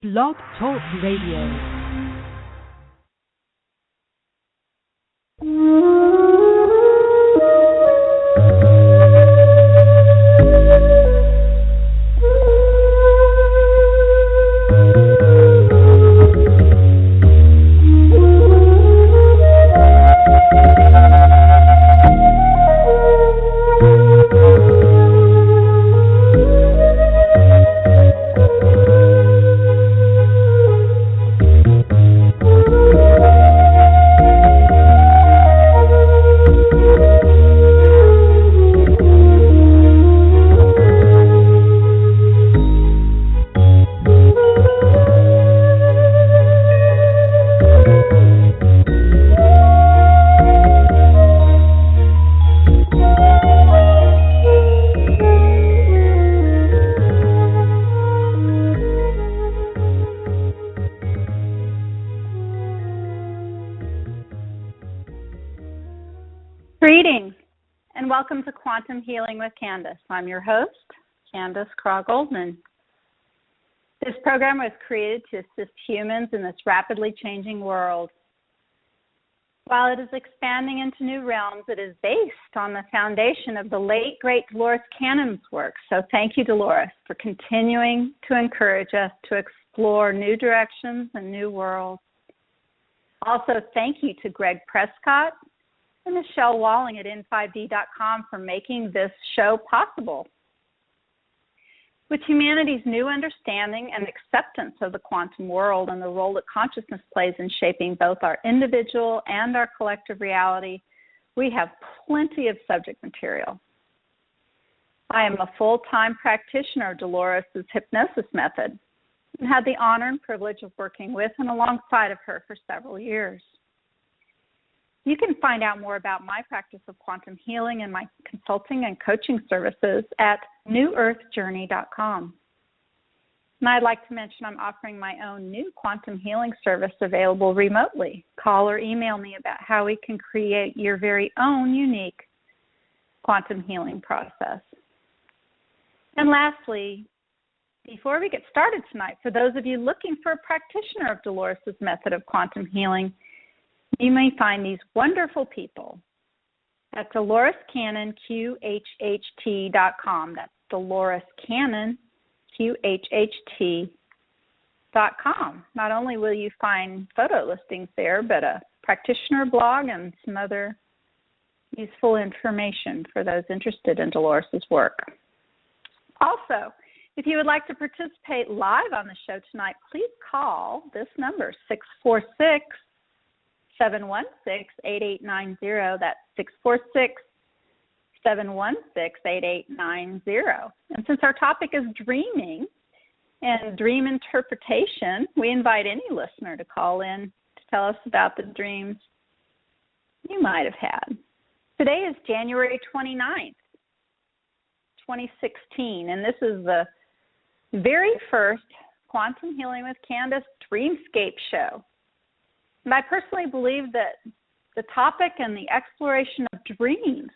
Blog Talk Radio. Greetings, and welcome to Quantum Healing with Candace. I'm your host, Candace Craw-Goldman. This program was created to assist humans in this rapidly changing world. While it is expanding into new realms, it is based on the foundation of the late, great Dolores Cannon's work. So thank you, Dolores, for continuing to encourage us to explore new directions and new worlds. Also, thank you to Greg Prescott and Michelle Walling at N5D.com for making this show possible. With humanity's new understanding and acceptance of the quantum world and the role that consciousness plays in shaping both our individual and our collective reality, we have plenty of subject material. I am a full-time practitioner of Dolores' hypnosis method and had the honor and privilege of working with and alongside of her for several years. You can find out more about my practice of quantum healing and my consulting and coaching services at newearthjourney.com. And I'd like to mention I'm offering my own new quantum healing service available remotely. Call or email me about how we can create your very own unique quantum healing process. And lastly, before we get started tonight, for those of you looking for a practitioner of Dolores' method of quantum healing, you may find these wonderful people at Dolores Cannon, QHHT.com. That's Dolores Cannon, QHHT.com. Not only will you find photo listings there, but a practitioner blog and some other useful information for those interested in Dolores' work. Also, if you would like to participate live on the show tonight, please call this number, 646-716-8890. That's 646-716-8890. And since our topic is dreaming and dream interpretation, we invite any listener to call in to tell us about the dreams you might have had. Today is January 29th, 2016, and this is the very first Quantum Healing with Candace Dreamscape Show. And I personally believe that the topic and the exploration of dreams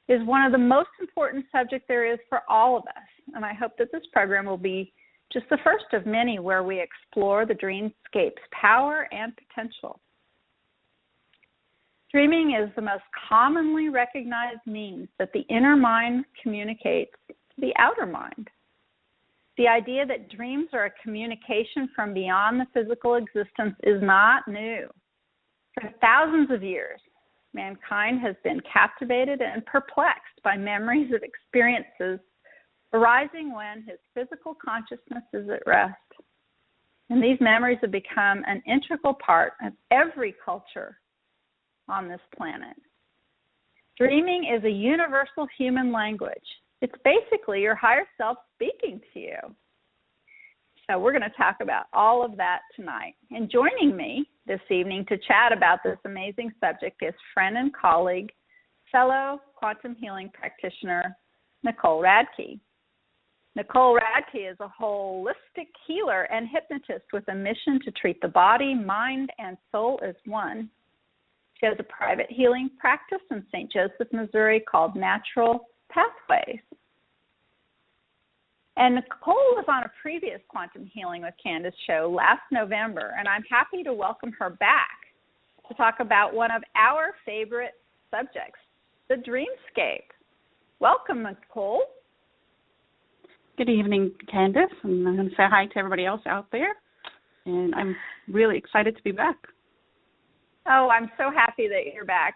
is one of the most important subjects there is for all of us. And I hope that this program will be just the first of many where we explore the dreamscape's power and potential. Dreaming is the most commonly recognized means that the inner mind communicates to the outer mind. The idea that dreams are a communication from beyond the physical existence is not new. For thousands of years, mankind has been captivated and perplexed by memories of experiences arising when his physical consciousness is at rest. And these memories have become an integral part of every culture on this planet. Dreaming is a universal human language. It's basically your higher self speaking to you. So we're going to talk about all of that tonight. And joining me this evening to chat about this amazing subject is friend and colleague, fellow quantum healing practitioner, Nicole Radke. Nicole Radke is a holistic healer and hypnotist with a mission to treat the body, mind, and soul as one. She has a private healing practice in St. Joseph, Missouri called Natural Pathways. And Nicole was on a previous Quantum Healing with Candace show last November, and I'm happy to welcome her back to talk about one of our favorite subjects, the dreamscape. Welcome, Nicole. Good evening, Candace, and I'm going to say hi to everybody else out there, and I'm really excited to be back. Oh, I'm so happy that you're back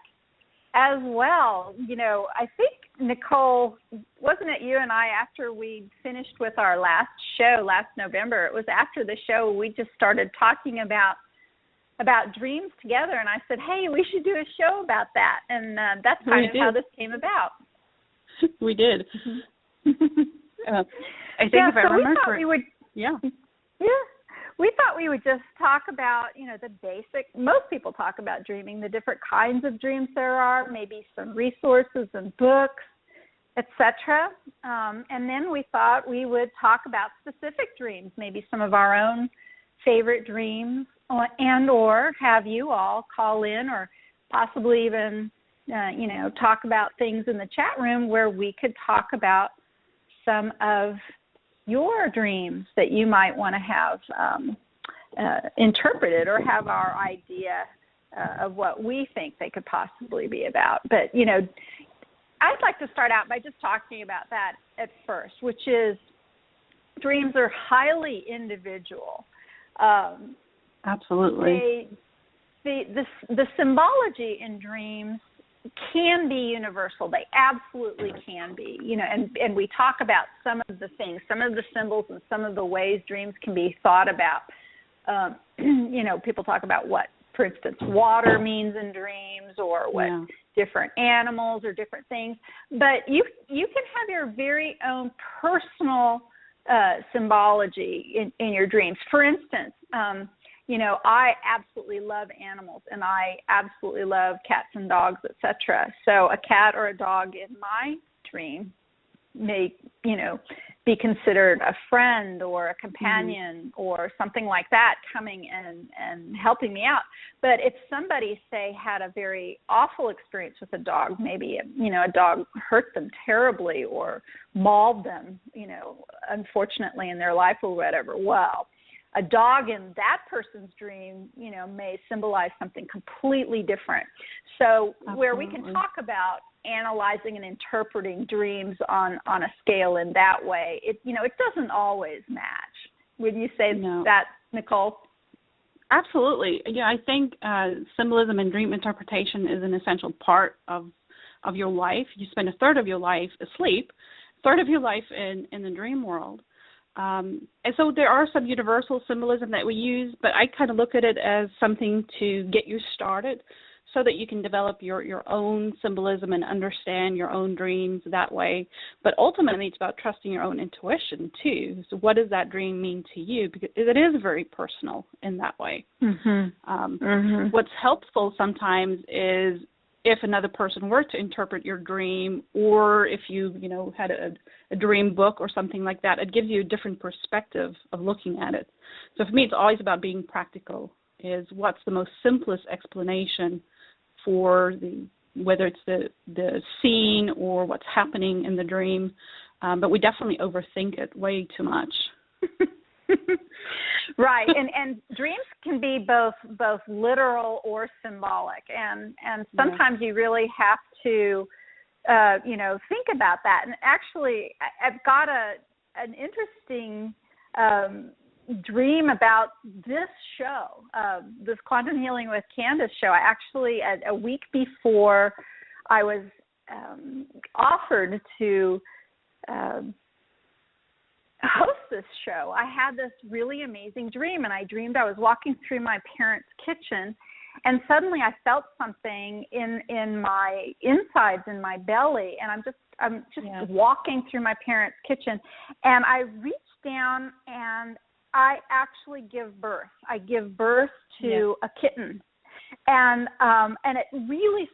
as well. You know, I think, Nicole, wasn't it you and I, after we finished with our last show last November, it was after the show we just started talking about dreams together, and I said, hey, we should do a show about that, and that's kind of how this came about. We did. I think if I remember correctly. We thought we would just talk about, you know, the basic, most people talk about dreaming, the different kinds of dreams there are, maybe some resources and books, etc. And then we thought we would talk about specific dreams, maybe some of our own favorite dreams, or have you all call in or possibly even, talk about things in the chat room where we could talk about some of your dreams that you might want to have interpreted or have our idea of what we think they could possibly be about. But, you know, I'd like to start out by just talking about that at first, which is dreams are highly individual. Absolutely. The symbology in dreams can be universal. They absolutely can be, you know, and we talk about some of the things, some of the symbols and some of the ways dreams can be thought about. You know, people talk about what, for instance, water means in dreams, or what different animals or different things. But you can have your very own personal symbology in your dreams. For instance, you know, I absolutely love animals, and I absolutely love cats and dogs, etc. So a cat or a dog in my dream may, you know, be considered a friend or a companion or something like that, coming in and helping me out. But if somebody, say, had a very awful experience with a dog, maybe, you know, a dog hurt them terribly or mauled them, you know, unfortunately in their life or whatever, well, a dog in that person's dream, you know, may symbolize something completely different. So where we can talk about analyzing and interpreting dreams on a scale in that way, it doesn't always match. Would you say that, Nicole? Absolutely. Yeah, I think symbolism and dream interpretation is an essential part of your life. You spend a third of your life asleep, a third of your life in the dream world. And so there are some universal symbolism that we use, but I kind of look at it as something to get you started so that you can develop your own symbolism and understand your own dreams that way. But ultimately, it's about trusting your own intuition, too. So what does that dream mean to you? Because it is very personal in that way. What's helpful sometimes is if another person were to interpret your dream, or if you had a dream book or something like that, it gives you a different perspective of looking at it. So for me, it's always about being practical, is what's the most simplest explanation for whether it's the scene or what's happening in the dream. But we definitely overthink it way too much. Right, and dreams can be both literal or symbolic, and sometimes you really have to, think about that. And actually, I've got an interesting dream about this show, this Quantum Healing with Candace show. I actually, a week before I was offered to host this show, I had this really amazing dream, and I dreamed I was walking through my parents' kitchen, and suddenly I felt something in my insides, in my belly, and I'm just walking through my parents' kitchen, and I reached down and I actually give birth. I give birth to a kitten. And it really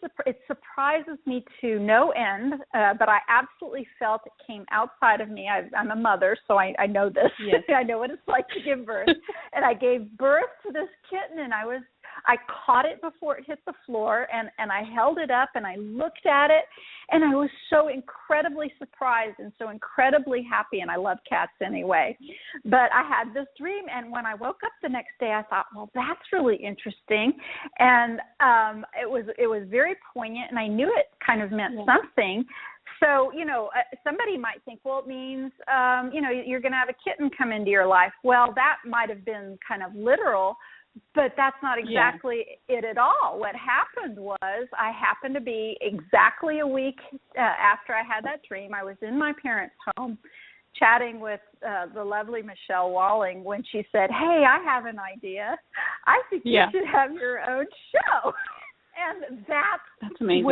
surprises me to no end, but I absolutely felt it came outside of me. I'm a mother, so I know this. Yes. I know what it's like to give birth. And I gave birth to this kitten, and I was I caught it before it hit the floor, and I held it up, and I looked at it, and I was so incredibly surprised and so incredibly happy, and I love cats anyway. But I had this dream, and when I woke up the next day, I thought, well, that's really interesting. And it was very poignant, and I knew it kind of meant something. So, you know, somebody might think, well, it means, you know, you're going to have a kitten come into your life. Well, that might have been kind of literal, but that's not exactly it at all. What happened was I happened to be exactly a week after I had that dream. I was in my parents' home chatting with the lovely Michelle Walling when she said, hey, I have an idea. I think you should have your own show. And that's amazing.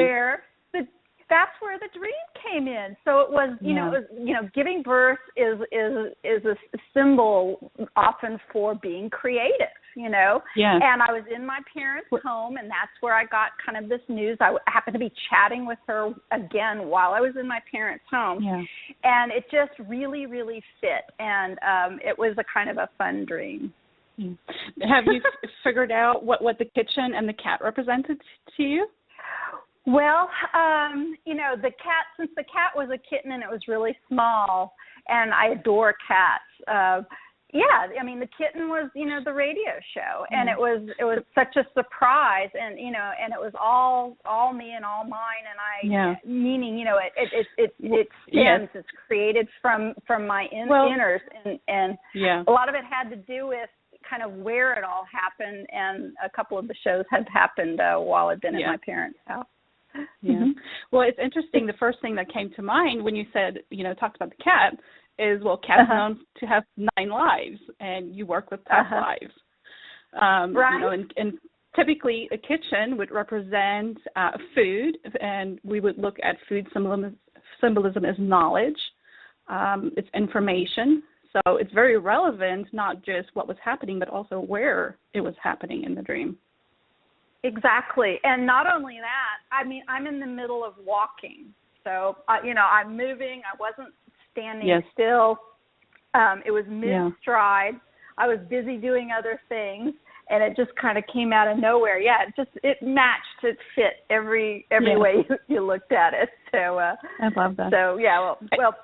That's where the dream came in. So it was, you know, giving birth is a symbol often for being creative, you know. Yes. And I was in my parents' home, and that's where I got kind of this news. I happened to be chatting with her again while I was in my parents' home. Yeah. And it just really, really fit. And it was a kind of a fun dream. Have you figured out what the kitchen and the cat represented to you? Well, you know, since the cat was a kitten and it was really small, and I adore cats, I mean, the kitten was, you know, the radio show, and it was such a surprise, and, you know, and it was all me and all mine, and meaning, you know, it stems, it's created from my inners, and a lot of it had to do with kind of where it all happened, and a couple of the shows had happened while I'd been at my parents' house. Yeah. Mm-hmm. Well, it's interesting. The first thing that came to mind when you said, you know, talked about the cat is, well, cats are known to have 9 lives, and you work with past lives. Right. You know, and typically a kitchen would represent food, and we would look at food symbolism as knowledge. It's information. So it's very relevant, not just what was happening, but also where it was happening in the dream. Exactly. And not only that, I mean, I'm in the middle of walking. So, you know, I'm moving. I wasn't standing still. It was mid-stride. I was busy doing other things, and it just kind of came out of nowhere. Yeah, it matched. It fit every way you looked at it. So I love that. So, well,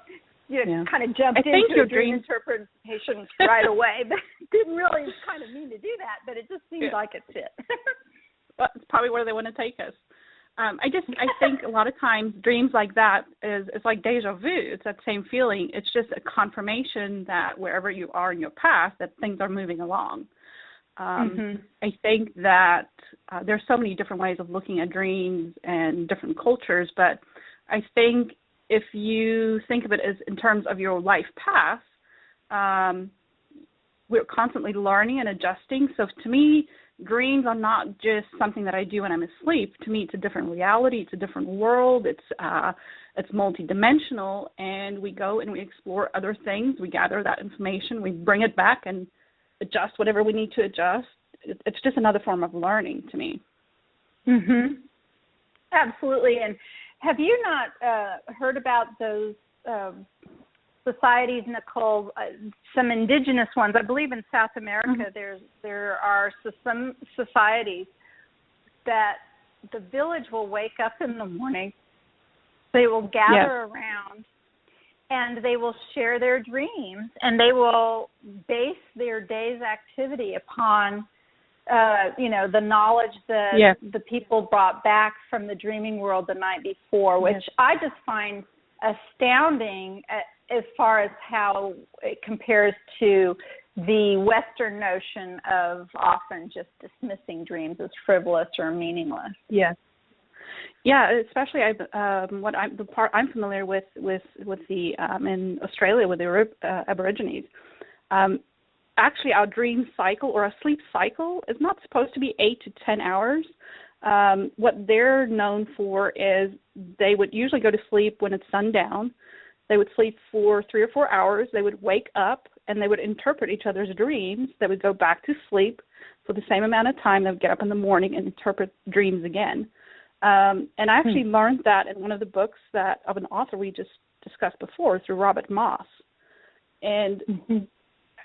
you kind of jumped into a dream interpretation right away, but didn't really kind of mean to do that, but it just seemed like it fit. Well, it's probably where they want to take us. I think a lot of times dreams like that it's like deja vu. It's that same feeling. It's just a confirmation that wherever you are in your past, that things are moving along. I think that there's so many different ways of looking at dreams and different cultures, but I think if you think of it as in terms of your life path, we're constantly learning and adjusting. So to me, dreams are not just something that I do when I'm asleep. To me, it's a different reality. It's a different world. It's multidimensional, and we go and we explore other things. We gather that information. We bring it back and adjust whatever we need to adjust. It's just another form of learning to me. Mm-hmm. Absolutely. And have you not heard about those societies, Nicole, some indigenous ones? I believe in South America there are some societies that the village will wake up in the morning, they will gather around, and they will share their dreams, and they will base their day's activity upon you know, the knowledge that the people brought back from the dreaming world the night before, which I just find astounding as far as how it compares to the Western notion of often just dismissing dreams as frivolous or meaningless. Yes. Yeah, especially the part I'm familiar with the in Australia with the Aborigines. Actually, our dream cycle or a sleep cycle is not supposed to be 8 to 10 hours. What they're known for is they would usually go to sleep when it's sundown. They would sleep for 3 or 4 hours. They would wake up and they would interpret each other's dreams. They would go back to sleep for the same amount of time. They would get up in the morning and interpret dreams again. And I actually learned that in one of the books of an author we just discussed before through Robert Moss. And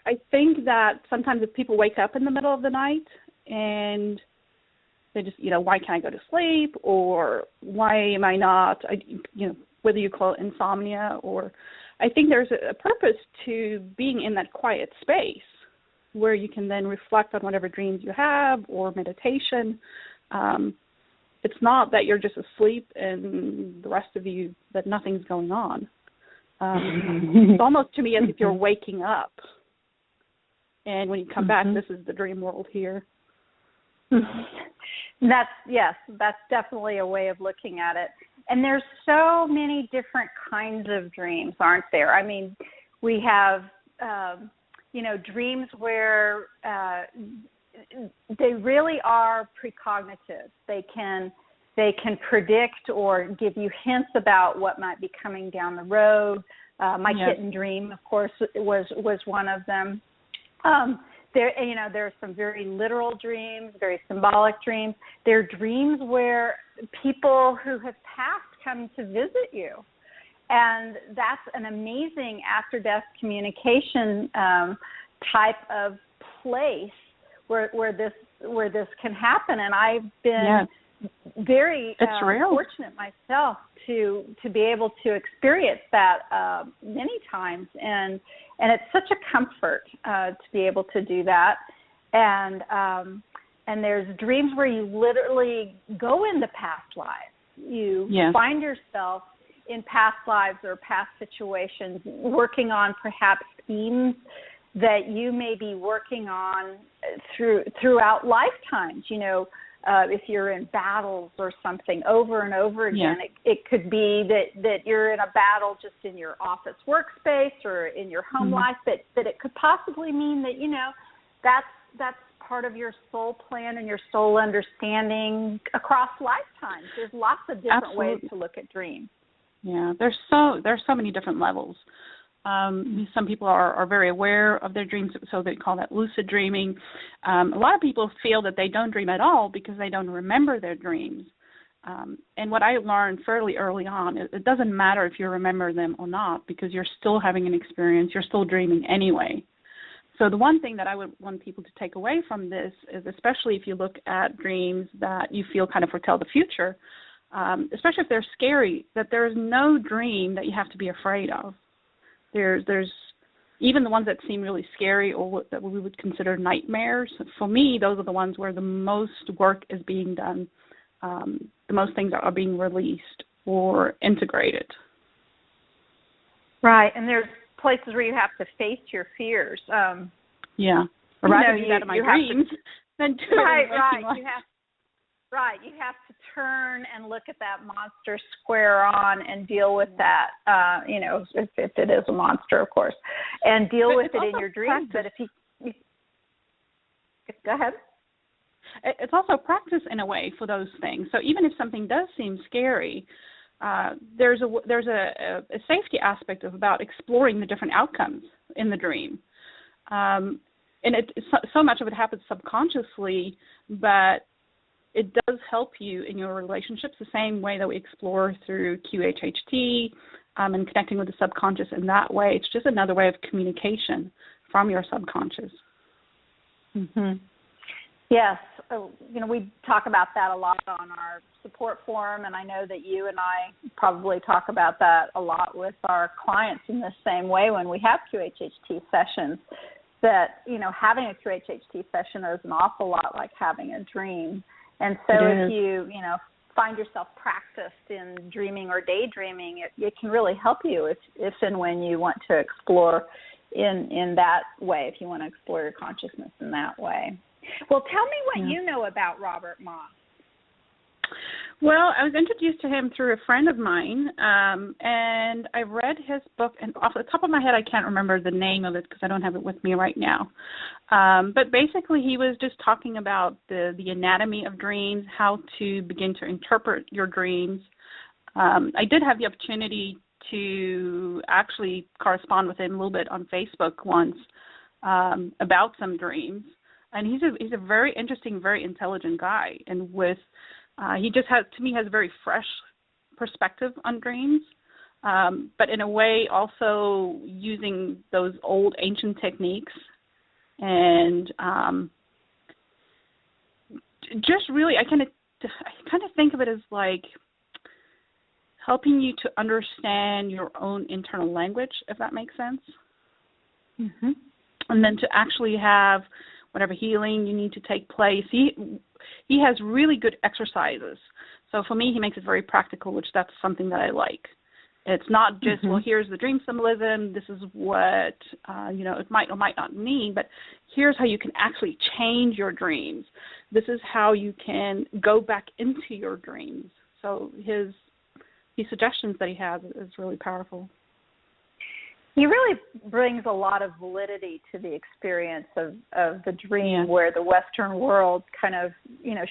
I think that sometimes if people wake up in the middle of the night and They just, why can't I go to sleep, or why am I not, whether you call it insomnia, or I think there's a purpose to being in that quiet space where you can then reflect on whatever dreams you have or meditation. It's not that you're just asleep and the rest of you, that nothing's going on. It's almost to me as if you're waking up. And when you come back, this is the dream world here. That's definitely a way of looking at it. And there's so many different kinds of dreams, aren't there? I mean, we have, dreams where they really are precognitive. They can predict or give you hints about what might be coming down the road. My kitten dream, of course, was one of them. There are some very literal dreams, very symbolic dreams. There are dreams where people who have passed come to visit you, and that's an amazing after-death communication type of place where this can happen. And I've been very fortunate myself to be able to experience that many times, and it's such a comfort to be able to do that. And there's dreams where you literally go into past lives. You find yourself in past lives or past situations, working on perhaps themes that you may be working on throughout lifetimes. If you're in battles or something over and over again, it could be that you're in a battle just in your office workspace or in your home life, but it could possibly mean that that's part of your soul plan and your soul understanding across lifetimes. There's lots of different ways to look at dreams. Yeah, there's so many different levels. Some people are very aware of their dreams, so they call that lucid dreaming. A lot of people feel that they don't dream at all because they don't remember their dreams. And what I learned fairly early on, it doesn't matter if you remember them or not, because you're still having an experience, you're still dreaming anyway. So the one thing that I would want people to take away from this is, especially if you look at dreams that you feel kind of foretell the future, especially if they're scary, that there is no dream that you have to be afraid of. There's even the ones that seem really scary or that we would consider nightmares. For me, those are the ones where the most work is being done, the most things are being released or integrated. Right, and there's places where you have to face your fears. I'd rather do that in my dreams than do it in waking life. You have to turn and look at that monster square on and deal with that, if it is a monster, of course, and deal with it in your dreams. But if you go ahead. It's also practice in a way for those things. So even if something does seem scary, there's a safety aspect about exploring the different outcomes in the dream. And so much of it happens subconsciously, but it does help you in your relationships the same way that we explore through QHHT and connecting with the subconscious in that way. It's just another way of communication from your subconscious. Yes. We talk about that a lot on our support forum, and I know that you and I probably talk about that a lot with our clients in the same way when we have QHHT sessions, that, having a QHHT session is an awful lot like having a dream. And so if you, find yourself practiced in dreaming or daydreaming, it can really help you if and when you want to explore in that way, if you want to explore your consciousness in that way. Well, tell me what you know about Robert Moss. Well, I was introduced to him through a friend of mine, and I read his book, and off the top of my head, I can't remember the name of it because I don't have it with me right now. But basically, he was just talking about the anatomy of dreams, how to begin to interpret your dreams. I did have the opportunity to actually correspond with him a little bit on Facebook once about some dreams. And he's a very interesting, very intelligent guy, and he just has a very fresh perspective on dreams, but in a way also using those old ancient techniques and just really, I kind of think of it as like helping you to understand your own internal language, if that makes sense. Mm-hmm. And then to actually have whatever healing you need to take place. He has really good exercises. So for me, he makes it very practical, which that's something that I like. It's not just, well, here's the dream symbolism, this is what, it might or might not mean, but here's how you can actually change your dreams. This is how you can go back into your dreams. So his suggestions that he has is really powerful. He really brings a lot of validity to the experience of the dream, where the Western world kind of,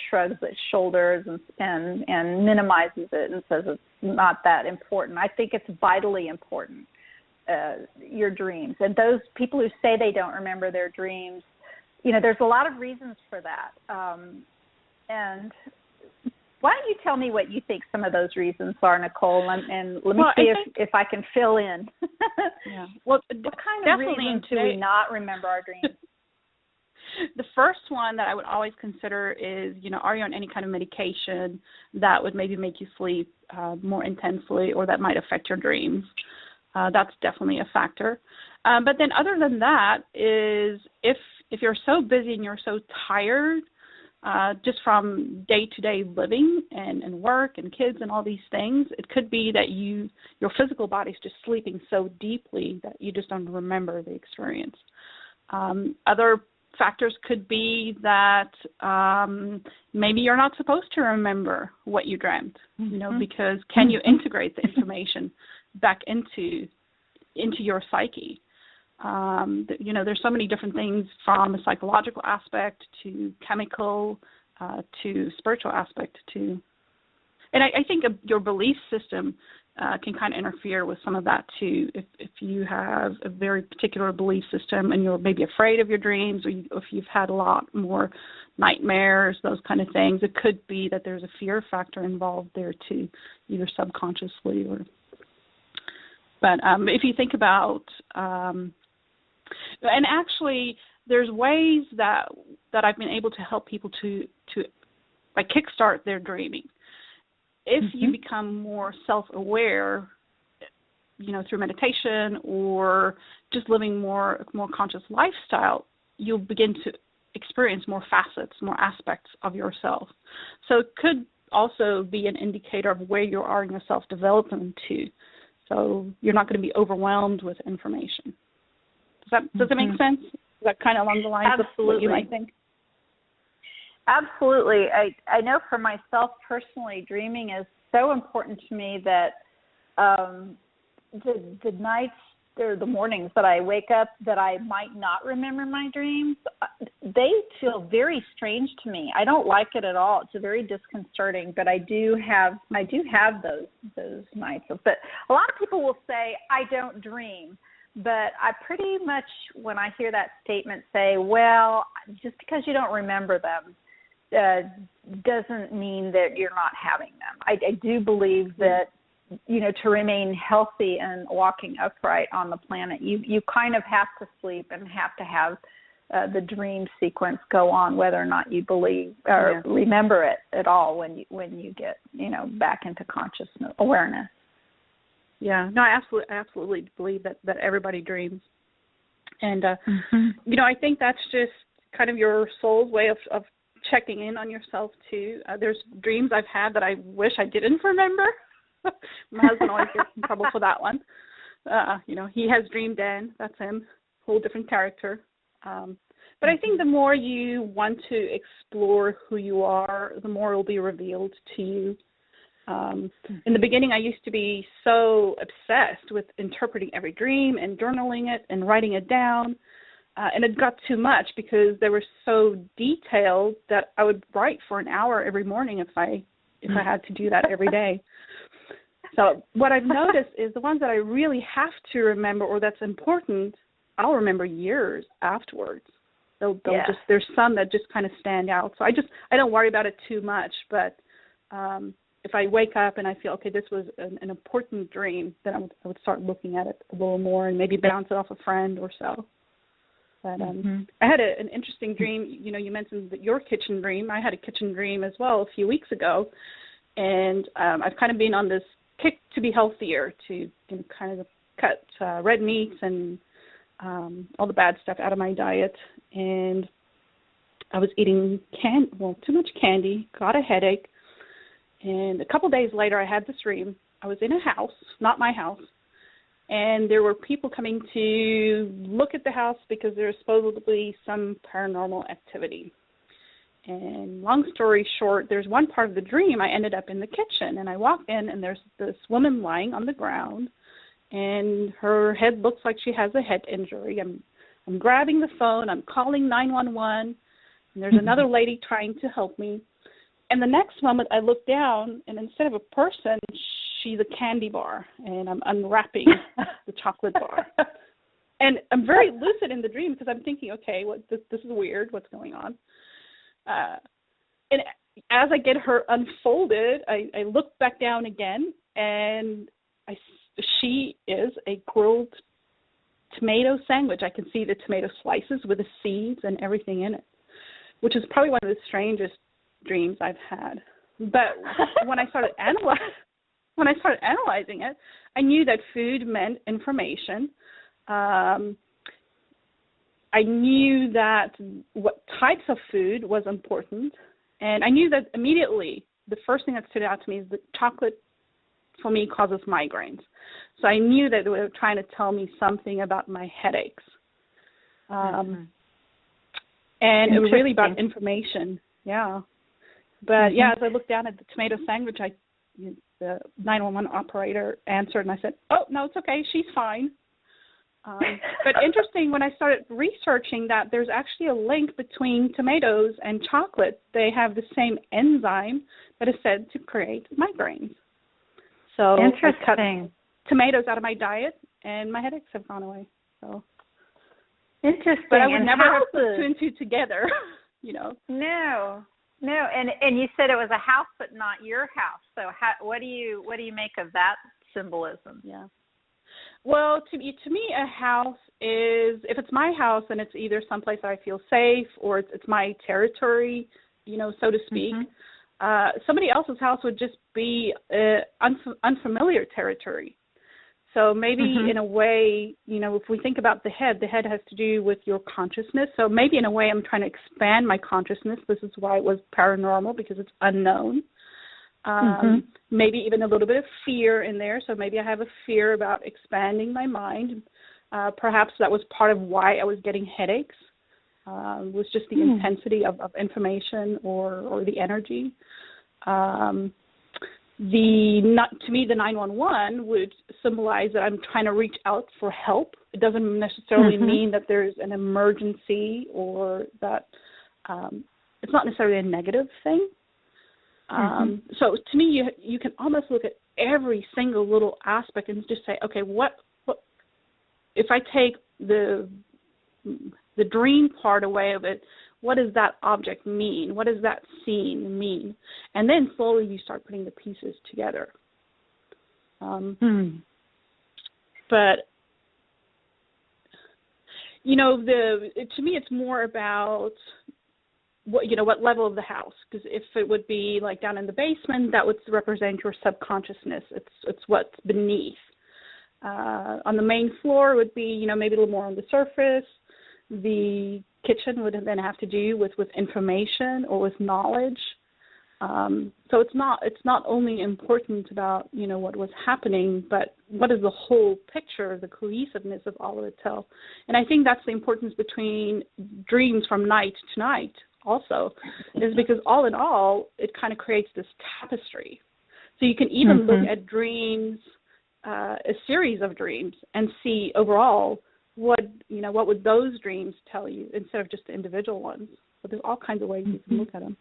shrugs its shoulders and minimizes it and says it's not that important. I think it's vitally important, your dreams. And those people who say they don't remember their dreams, there's a lot of reasons for that. And why don't you tell me what you think some of those reasons are, Nicole, and let me see if I can fill in. Yeah. Well, what kind of reasons do we not remember our dreams? The first one that I would always consider is, are you on any kind of medication that would maybe make you sleep more intensely or that might affect your dreams? That's definitely a factor. But then other than that is if you're so busy and you're so tired, just from day-to-day living and work and kids and all these things, it could be that your physical body's just sleeping so deeply that you just don't remember the experience. Other factors could be that maybe you're not supposed to remember what you dreamt, because can you integrate the information back into your psyche? There's so many different things from a psychological aspect to chemical to spiritual aspect to, and I think your belief system can kind of interfere with some of that too. If you have a very particular belief system and you're maybe afraid of your dreams, or if you've had a lot more nightmares, those kind of things, it could be that there's a fear factor involved there too, either subconsciously or. But if you think about and actually, there's ways that I've been able to help people to like kickstart their dreaming. If you become more self-aware, through meditation or just living more conscious lifestyle, you'll begin to experience more facets, more aspects of yourself. So it could also be an indicator of where you are in your self-development too. So you're not going to be overwhelmed with information. Does it make sense? Is that kind of along the lines of what you might think? Absolutely. I know for myself personally, dreaming is so important to me that the nights or the mornings that I wake up that I might not remember my dreams, they feel very strange to me. I don't like it at all. It's very disconcerting, but I do have those nights. But a lot of people will say, I don't dream. But I pretty much, when I hear that statement, say, well, just because you don't remember them doesn't mean that you're not having them. I do believe that, to remain healthy and walking upright on the planet, you kind of have to sleep and have to have the dream sequence go on, whether or not you believe or remember it at all when you get, back into consciousness awareness. Yeah, no, I absolutely believe that everybody dreams. And, I think that's just kind of your soul's way of checking in on yourself, too. There's dreams I've had that I wish I didn't remember. My husband always gets in trouble for that one. He has dreamed in. That's him, whole different character. But I think the more you want to explore who you are, the more it will be revealed to you. In the beginning, I used to be so obsessed with interpreting every dream and journaling it and writing it down. And it got too much because they were so detailed that I would write for an hour every morning if I had to do that every day. So what I've noticed is the ones that I really have to remember or that's important, I'll remember years afterwards. They'll just, there's some that just kind of stand out. So I don't worry about it too much, but if I wake up and I feel, okay, this was an important dream, then I would start looking at it a little more and maybe bounce it off a friend or so. But I had an interesting dream. You know, you mentioned that your kitchen dream. I had a kitchen dream as well a few weeks ago, and I've kind of been on this kick to be healthier, to kind of cut red meats and all the bad stuff out of my diet. And I was eating too much candy, got a headache, and a couple days later I had this dream. I was in a house, not my house, and there were people coming to look at the house because there was supposedly some paranormal activity. And long story short, there's one part of the dream I ended up in the kitchen, and I walked in, and there's this woman lying on the ground, and her head looks like she has a head injury. I'm grabbing the phone, I'm calling 911, and there's another lady trying to help me. And the next moment I look down, and instead of a person, she's a candy bar, and I'm unwrapping the chocolate bar. And I'm very lucid in the dream because I'm thinking, okay, this is weird, what's going on? And as I get her unfolded, I look back down again, and she is a grilled tomato sandwich. I can see the tomato slices with the seeds and everything in it, which is probably one of the strangest dreams I've had. But when I started analyzing it, I knew that food meant information. I knew that what types of food was important, and I knew that immediately the first thing that stood out to me is that chocolate, for me, causes migraines. So I knew that they were trying to tell me something about my headaches. And it was really about information, yeah. But, yeah, as I looked down at the tomato sandwich, the 911 operator answered, and I said, oh, no, it's okay, she's fine. But interesting, when I started researching that, there's actually a link between tomatoes and chocolate. They have the same enzyme that is said to create migraines. So I cut tomatoes out of my diet, and my headaches have gone away. So interesting. But I would never have put two and two together, you know. No. And you said it was a house, but not your house. So what do you make of that symbolism? Yeah. Well, to me, a house is, if it's my house, then it's either someplace that I feel safe, or it's my territory, you know, so to speak. Somebody else's house would just be unfamiliar territory. So maybe in a way, you know, if we think about the head has to do with your consciousness. So maybe in a way I'm trying to expand my consciousness. This is why it was paranormal, because it's unknown. Maybe even a little bit of fear in there. So maybe I have a fear about expanding my mind. Perhaps that was part of why I was getting headaches, was just the intensity of information or the energy. To me, the 911 would symbolize that I'm trying to reach out for help. It doesn't necessarily mean that there's an emergency, or that it's not necessarily a negative thing. So to me, you can almost look at every single little aspect and just say, okay, what if I take the dream part away of it? What does that object mean? What does that scene mean? And then slowly you start putting the pieces together. But you know, to me, it's more about what level of the house. Because if it would be like down in the basement, that would represent your subconsciousness. It's what's beneath. On the main floor would be, maybe a little more on the surface. The kitchen would then have to do with information or with knowledge. So it's not only important about what was happening, but what is the whole picture, the cohesiveness of all of it tell. And I think that's the importance between dreams from night to night also, is because all in all, it kind of creates this tapestry. So you can even look at dreams, a series of dreams, and see overall what would those dreams tell you instead of just the individual ones. So there's all kinds of ways you can look at them.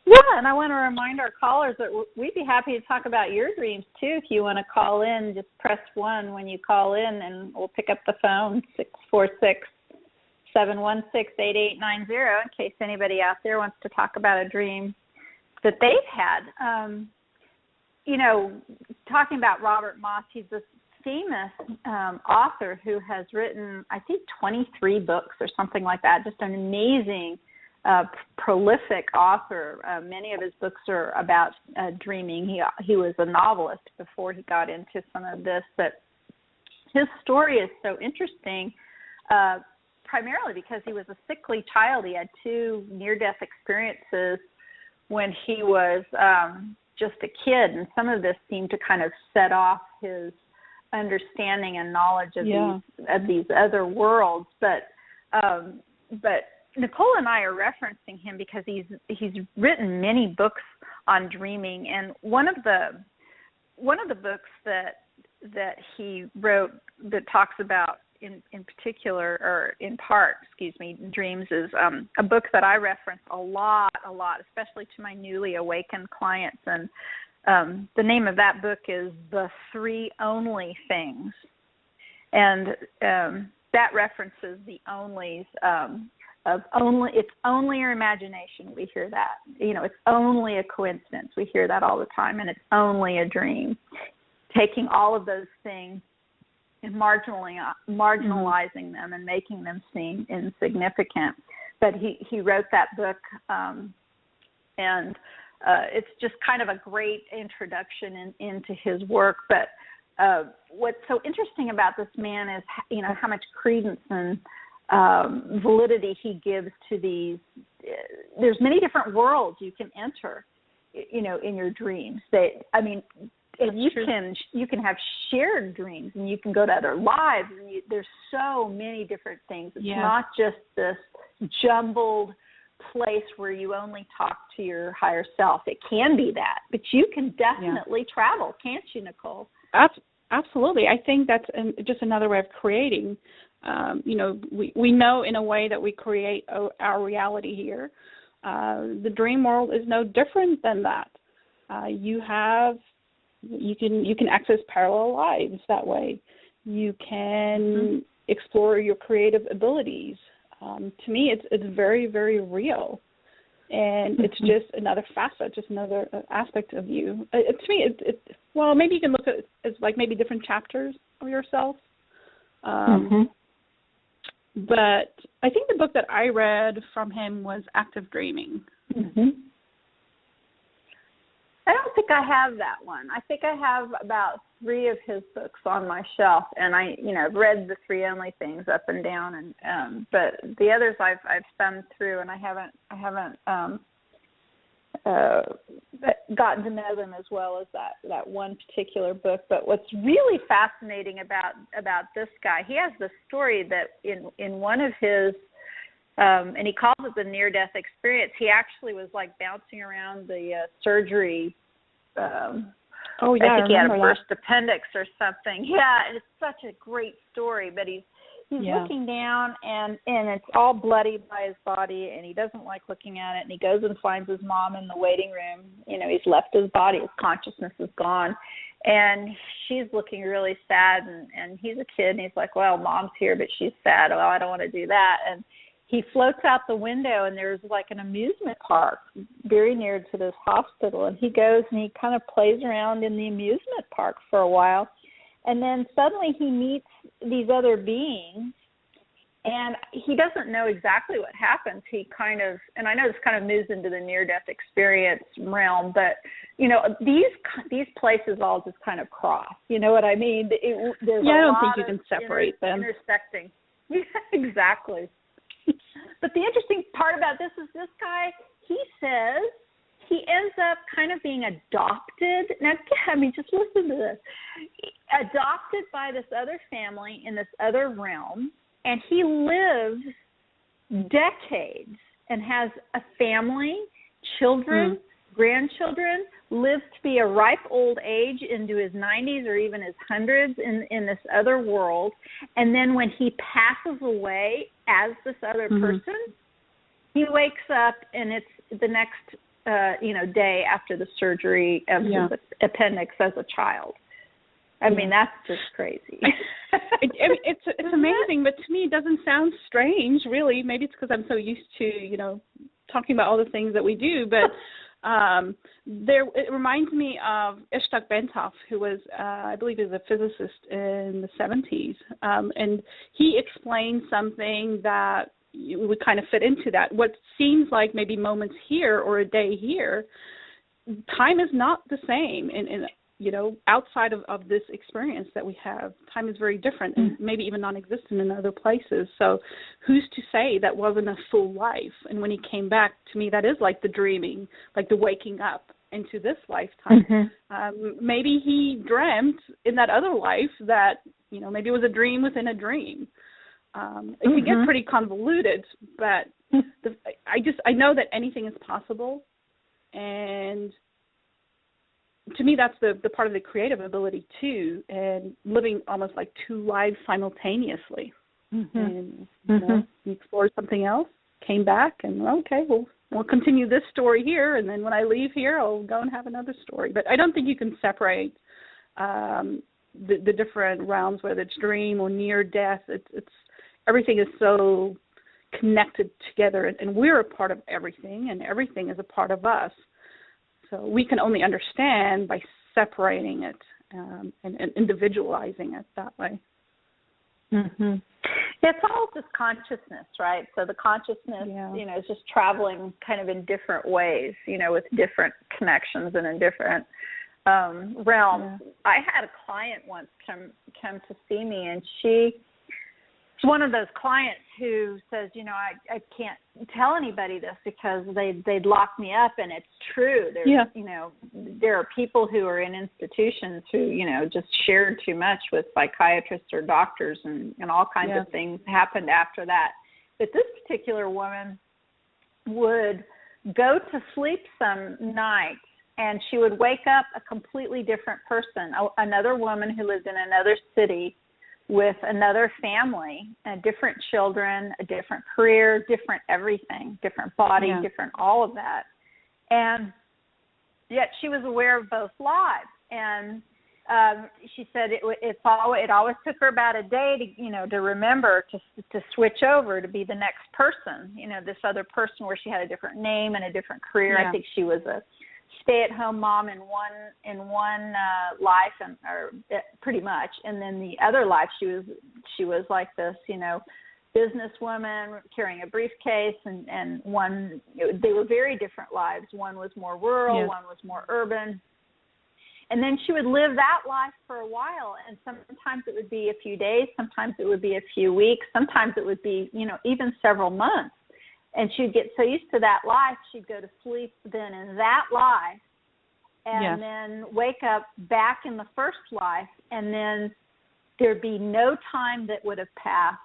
Yeah, and I want to remind our callers that we'd be happy to talk about your dreams too. If you want to call in, just press 1 when you call in, and we'll pick up the phone, 646-716-8890, in case anybody out there wants to talk about a dream that they've had. Talking about Robert Moss, he's this famous author who has written, I think, 23 books or something like that. Just an amazing, prolific author. Many of his books are about dreaming. He was a novelist before he got into some of this, but his story is so interesting, primarily because he was a sickly child. He had 2 near-death experiences when he was just a kid, and some of this seemed to kind of set off his understanding and knowledge of these other worlds. But Nicole and I are referencing him because he's written many books on dreaming, and one of the books that he wrote that talks about in particular, or in part, dreams, is a book that I reference a lot, especially to my newly awakened clients. And the name of that book is The 3 Only Things. And that references the onlys it's only your imagination. We hear that. It's only a coincidence. We hear that all the time. And it's only a dream. Taking all of those things and marginalizing them and making them seem insignificant. But he wrote that book, and it's just kind of a great introduction into his work. But what's so interesting about this man is, how much credence and validity he gives to these. There's many different worlds you can enter, in your dreams. And you can have shared dreams, and you can go to other lives, and there's so many different things. It's not just this jumbled place where you only talk to your higher self. It can be that, but you can definitely travel, can't you, Nicole? Absolutely. I think that's just another way of creating. We know in a way that we create our reality here. The dream world is no different than that. You can access parallel lives that way. You can explore your creative abilities. To me, it's very, very real, and it's just another facet, just another aspect of you. To me, well, maybe you can look at it as like maybe different chapters of yourself. But I think the book that I read from him was Active Dreaming. I don't think I have that one. I think I have about 3 of his books on my shelf, and I've read The 3 Only Things up and down, and but the others I've thumbed through, and I haven't gotten to know them as well as that one particular book. But what's really fascinating about this guy, he has this story that in one of his and he calls it the near-death experience. He actually was like bouncing around the surgery. I think he had a burst appendix or something. Yeah, it's such a great story. But he's looking down, and it's all bloody by his body, and he doesn't like looking at it. And he goes and finds his mom in the waiting room. He's left his body. His consciousness is gone. And she's looking really sad, and he's a kid, and he's like, well, mom's here, but she's sad. Well, I don't want to do that. And he floats out the window, and there's like an amusement park very near to this hospital. And he goes and he kind of plays around in the amusement park for a while. And then suddenly he meets these other beings, and he doesn't know exactly what happens. He kind of, and I know this kind of moves into the near-death experience realm, but, these places all just kind of cross. You know what I mean? There's I don't think you can separate them. Intersecting. Yeah, exactly. But the interesting part about this is this guy, he says he ends up kind of being adopted. Now, just listen to this. Adopted by this other family in this other realm, and he lives decades and has a family, children, grandchildren, lives to be a ripe old age into his 90s or even his hundreds in this other world. And then when he passes away as this other person, he wakes up, and it's the next day after the surgery of his appendix as a child. I mean, that's just crazy. It's amazing, but to me it doesn't sound strange, really. Maybe it's because I'm so used to, talking about all the things that we do, but It reminds me of Ishtak Bentov, who was, I believe, is a physicist in the 70s, and he explained something that would kind of fit into that. What seems like maybe moments here or a day here, time is not the same, and outside of this experience that we have, time is very different and maybe even non-existent in other places. So who's to say that wasn't a full life? And when he came back, to me, that is like the dreaming, like the waking up into this lifetime. Maybe he dreamt in that other life that, maybe it was a dream within a dream. It can get pretty convoluted, but I know that anything is possible. And to me, that's the part of the creative ability too, and living almost like two lives simultaneously. And you explored something else, came back, and okay, we'll continue this story here, and then when I leave here, I'll go and have another story. But I don't think you can separate the different realms, whether it's dream or near death. It's everything is so connected together, and we're a part of everything, and everything is a part of us. So we can only understand by separating it and individualizing it that way. It's all just consciousness, right? So the consciousness, is just traveling kind of in different ways, with different connections and in different realms. I had a client once come to see me, and she's one of those clients who says, I can't tell anybody this because they'd lock me up, and it's true. There's, there are people who are in institutions who, just shared too much with psychiatrists or doctors, and all kinds of things happened after that. But this particular woman would go to sleep some nights, and she would wake up a completely different person, another woman who lived in another city, with another family, different children, a different career, different everything, different body, different all of that. And yet she was aware of both lives. And she said it always took her about a day to remember to switch over to be the next person, this other person where she had a different name and a different career. I think she was a stay-at-home mom in one life, or pretty much, and then the other life she was like this, businesswoman carrying a briefcase, and one, they were very different lives. One was more rural, one was more urban, and then she would live that life for a while, and sometimes it would be a few days, sometimes it would be a few weeks, sometimes it would be even several months. And she'd get so used to that life, she'd go to sleep then in that life and then wake up back in the first life, and then there'd be no time that would have passed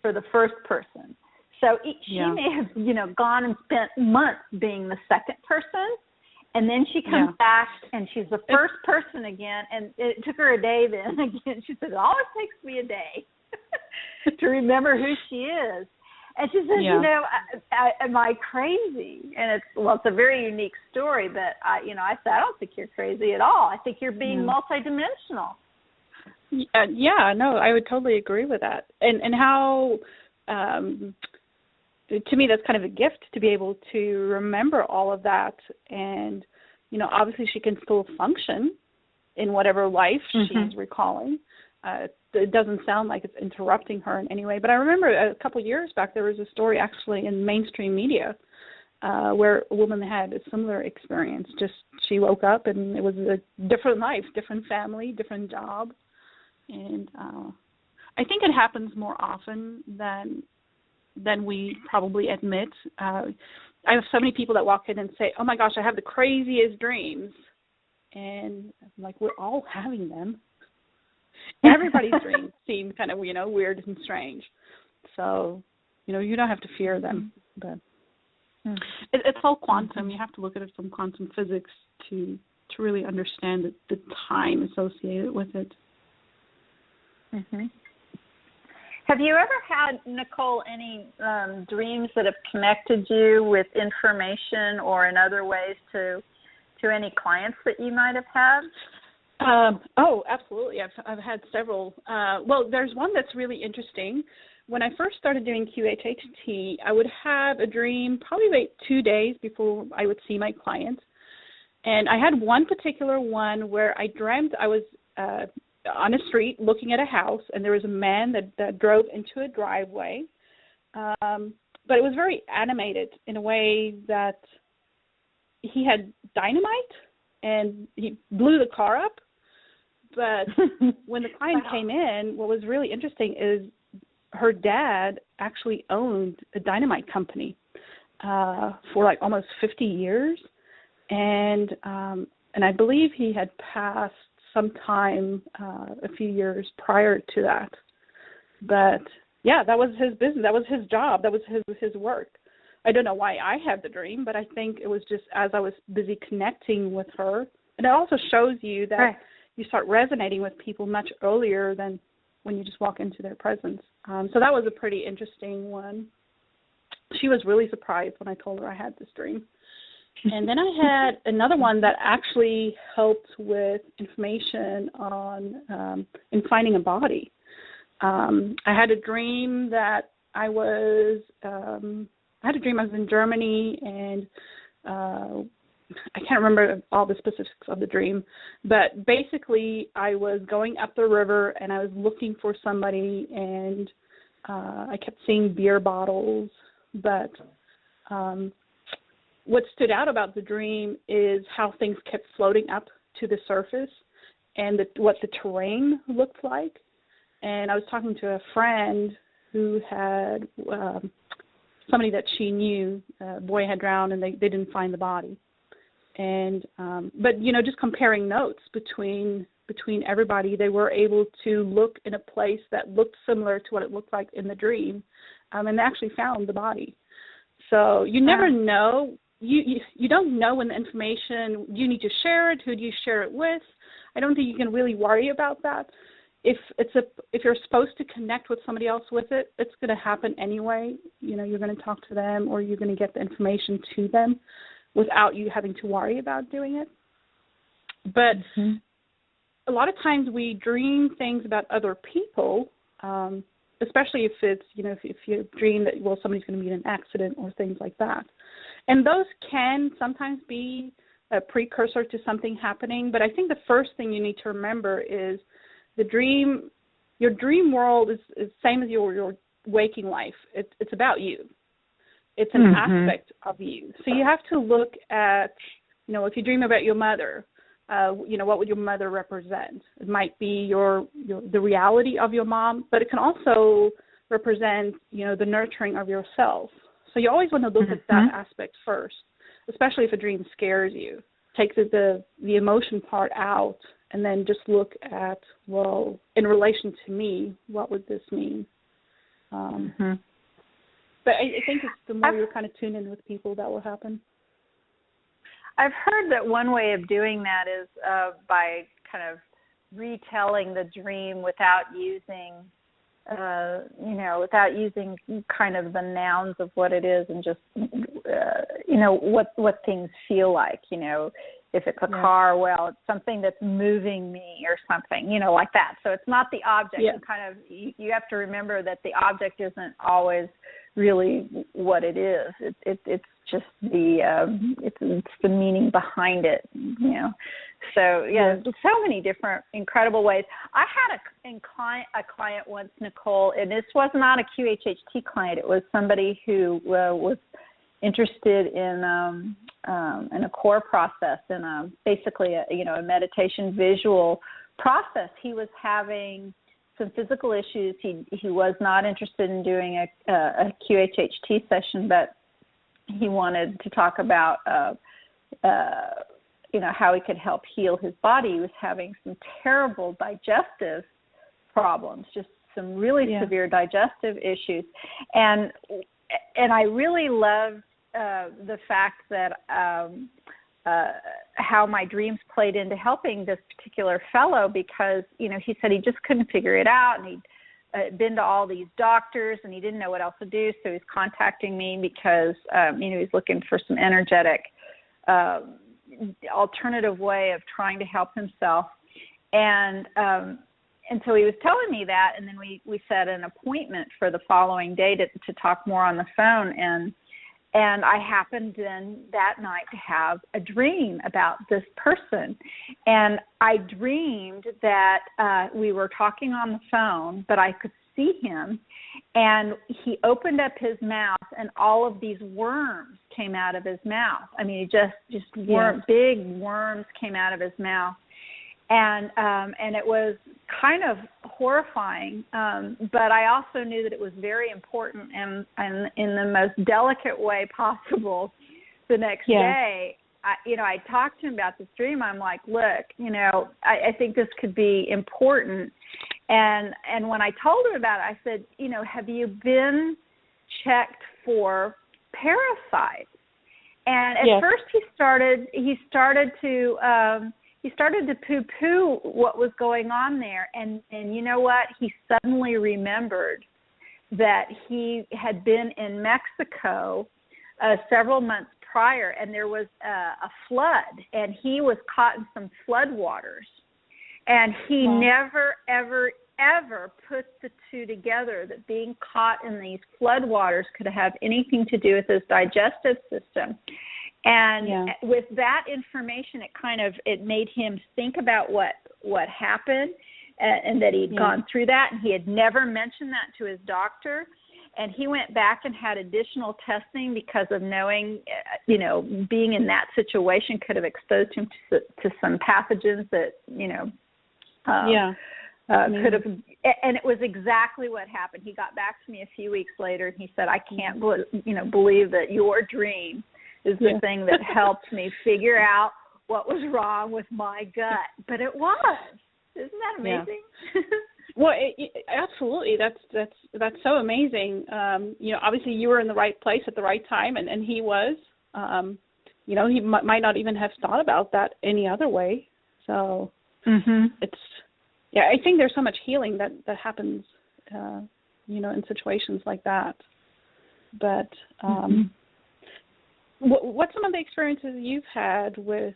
for the first person. So she may have, gone and spent months being the second person, and then she comes back and she's the first person again, and it took her a day then again. She said, it always takes me a day to remember who she is. And she says, am I crazy? And it's a very unique story, but I said, I don't think you're crazy at all. I think you're being multidimensional. No, I would totally agree with that. And how, to me, that's kind of a gift to be able to remember all of that. And, obviously she can still function in whatever life she's recalling. It doesn't sound like it's interrupting her in any way. But I remember a couple of years back, there was a story actually in mainstream media where a woman had a similar experience. Just she woke up and it was a different life, different family, different job. And I think it happens more often than we probably admit. I have so many people that walk in and say, oh, my gosh, I have the craziest dreams. And I'm like, we're all having them. Everybody's dreams seem kind of, weird and strange. So, you don't have to fear them. But it's all quantum. You have to look at it from quantum physics to really understand the time associated with it. Have you ever had, Nicole, any dreams that have connected you with information or in other ways to any clients that you might have had? Oh, absolutely. I've had several. Well, there's one that's really interesting when I first started doing QHHT, I would have a dream probably like 2 days before I would see my client. And I had one particular one where I dreamt I was on a street looking at a house, and there was a man that drove into a driveway. But it was very animated in a way that he had dynamite and he blew the car up. But when the client came in, what was really interesting is her dad actually owned a dynamite company for like almost 50 years. And I believe he had passed sometime a few years prior to that. But yeah, that was his business. That was his job. That was his work. I don't know why I had the dream, but I think it was just as I was busy connecting with her. And it also shows you that you start resonating with people much earlier than when you just walk into their presence. So that was a pretty interesting one. She was really surprised when I told her I had this dream. And then I had another one that actually helped with information on in finding a body. I had a dream that I was in Germany, and I can't remember all the specifics of the dream, but basically I was going up the river and I was looking for somebody, and I kept seeing beer bottles, but what stood out about the dream is how things kept floating up to the surface and what the terrain looked like. And I was talking to a friend who had somebody that she knew, a boy had drowned, and they didn't find the body. And but just comparing notes between everybody, they were able to look in a place that looked similar to what it looked like in the dream, and they actually found the body. So you never know. You don't know when the information, do you need to share it? Who do you share it with? I don't think you can really worry about that. If you're supposed to connect with somebody else with it, it's going to happen anyway. You're going to talk to them, or you're going to get the information to them without you having to worry about doing it. But a lot of times we dream things about other people, especially if it's, if you dream that, somebody's going to be in an accident or things like that. And those can sometimes be a precursor to something happening. But I think the first thing you need to remember is your dream world is the same as your waking life. It's about you. It's an aspect of you. So you have to look at, if you dream about your mother, what would your mother represent? It might be the reality of your mom, but it can also represent, the nurturing of yourself. So you always want to look at that aspect first, especially if a dream scares you. Take the emotion part out, and then just look at, in relation to me, what would this mean? But I think it's the more you're kind of tuned in with people, that will happen. I've heard that one way of doing that is by kind of retelling the dream without using kind of the nouns of what it is, and just, what things feel like, if it's a car, it's something that's moving me or something, like that. So it's not the object. You have to remember that the object isn't always really what it is. It's just it's the meaning behind it, So so many different incredible ways. I had a client once, Nicole, and this was not a QHHT client. It was somebody who was interested in a core process, and basically a meditation visual process. He was having some physical issues. He was not interested in doing a QHHT session, but he wanted to talk about how he could help heal his body. He was having some terrible digestive problems, just some really severe digestive issues, and I really loved the fact that how my dreams played into helping this particular fellow, because he said he just couldn't figure it out, and he'd been to all these doctors and he didn't know what else to do, so he's contacting me because he's looking for some energetic alternative way of trying to help himself. And and so he was telling me that, and then we set an appointment for the following day to talk more on the phone, and I happened then that night to have a dream about this person. And I dreamed that we were talking on the phone, but I could see him, and he opened up his mouth, and all of these worms came out of his mouth. I mean, just big worms came out of his mouth. And it was kind of horrifying, but I also knew that it was very important, and in the most delicate way possible. The next day, I talked to him about this dream. I'm like, look, I think this could be important. And when I told him about it, I said, have you been checked for parasites? And at first he started to poo-poo what was going on there. And you know what? He suddenly remembered that he had been in Mexico several months prior, and there was a flood, and he was caught in some flood waters. And he never, ever, ever put the two together, that being caught in these flood waters could have anything to do with his digestive system. And with that information, it made him think about what happened, and that he'd gone through that, and he had never mentioned that to his doctor. And he went back and had additional testing because of knowing, being in that situation could have exposed him to some pathogens that, could have. And it was exactly what happened. He got back to me a few weeks later, and he said, I can't believe that your dream is the thing that helped me figure out what was wrong with my gut. But it was. Isn't that amazing? Yeah. Well, absolutely. That's so amazing. Obviously you were in the right place at the right time, and he was. He might not even have thought about that any other way. So I think there's so much healing that happens, in situations like that. But what's some of the experiences you've had with,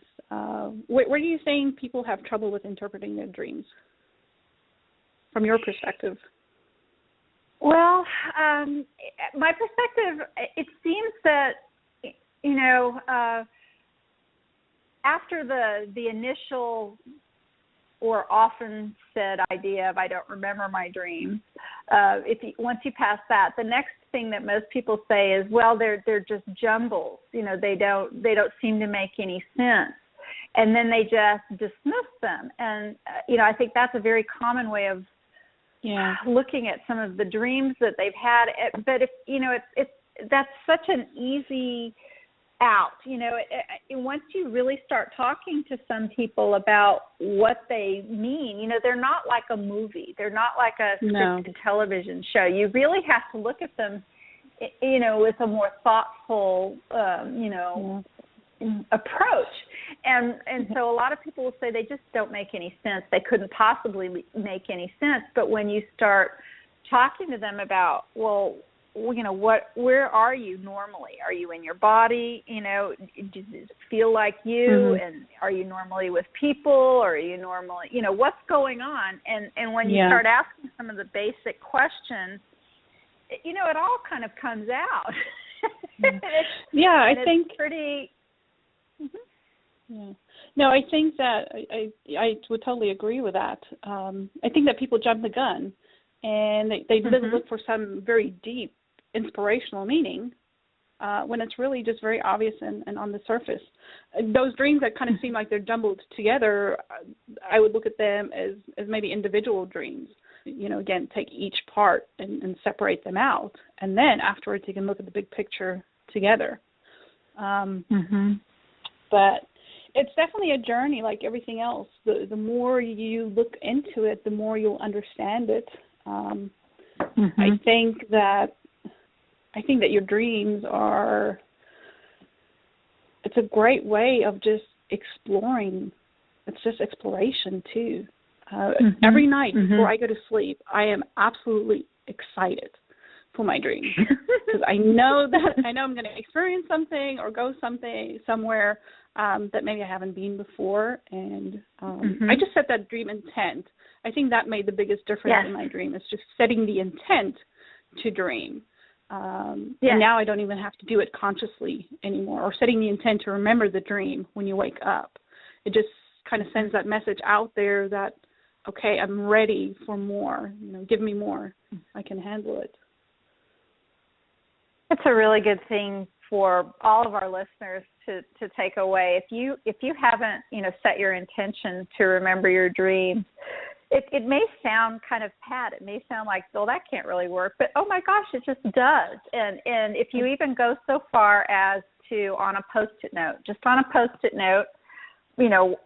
where do you think people have trouble with interpreting their dreams, from your perspective? Well, my perspective, it seems that, after the initial or often said idea of I don't remember my dreams, once you pass that, the next thing that most people say is, well, they're just jumbles. They don't seem to make any sense. And then they just dismiss them. And, I think that's a very common way of looking at some of the dreams that they've had. But that's such an easy out. Once you really start talking to some people about what they mean, they're not like a movie. They're not like a scripted television show. You really have to look at them, with a more thoughtful, approach. And so a lot of people will say they just don't make any sense. They couldn't possibly make any sense. But when you start talking to them about, well, where are you normally? Are you in your body? Does it feel like you? And are you normally with people? Or are you normally, what's going on? And when you start asking some of the basic questions, it all kind of comes out. I think it's pretty. No, I think that I would totally agree with that. I think that people jump the gun, and they look for some very deep inspirational meaning when it's really just very obvious and on the surface. Those dreams that kind of seem like they're jumbled together, I would look at them as maybe individual dreams. Again, take each part and separate them out, and then afterwards you can look at the big picture together. But it's definitely a journey, like everything else. The more you look into it, the more you'll understand it. I think that your dreams it's a great way of just exploring. It's just exploration too. Every night before I go to sleep, I am absolutely excited for my dreams because I know I'm going to experience something or go somewhere that maybe I haven't been before, and I just set that dream intent I think that made the biggest difference in my dream, is just setting the intent to dream. And now I don't even have to do it consciously anymore, or setting the intent to remember the dream when you wake up. It just kind of sends that message out there that, okay, I'm ready for more. Give me more. I can handle it. That's a really good thing for all of our listeners to take away. If you haven't, set your intention to remember your dreams, it may sound kind of pat. It may sound like, well, that can't really work, but oh my gosh, it just does. And if you even go so far as to, on a Post-it note, just on a Post-it note,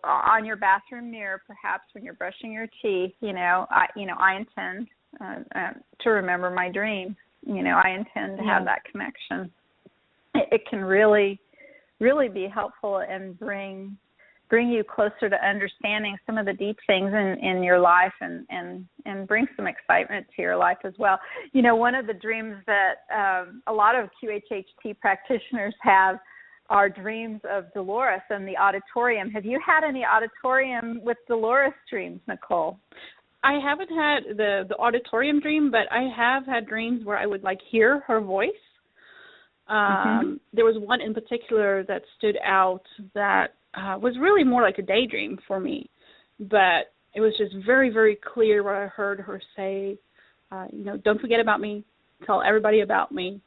on your bathroom mirror, perhaps when you're brushing your teeth, I intend to remember my dream. I intend to have that connection. It can really, really be helpful and bring you closer to understanding some of the deep things in your life, and bring some excitement to your life as well. One of the dreams that a lot of QHHT practitioners have are dreams of Dolores and the auditorium. Have you had any auditorium with Dolores dreams, Nicole? I haven't had the auditorium dream, but I have had dreams where I would hear her voice. There was one in particular that stood out that was really more like a daydream for me, but it was just very, very clear what I heard her say. Don't forget about me, tell everybody about me.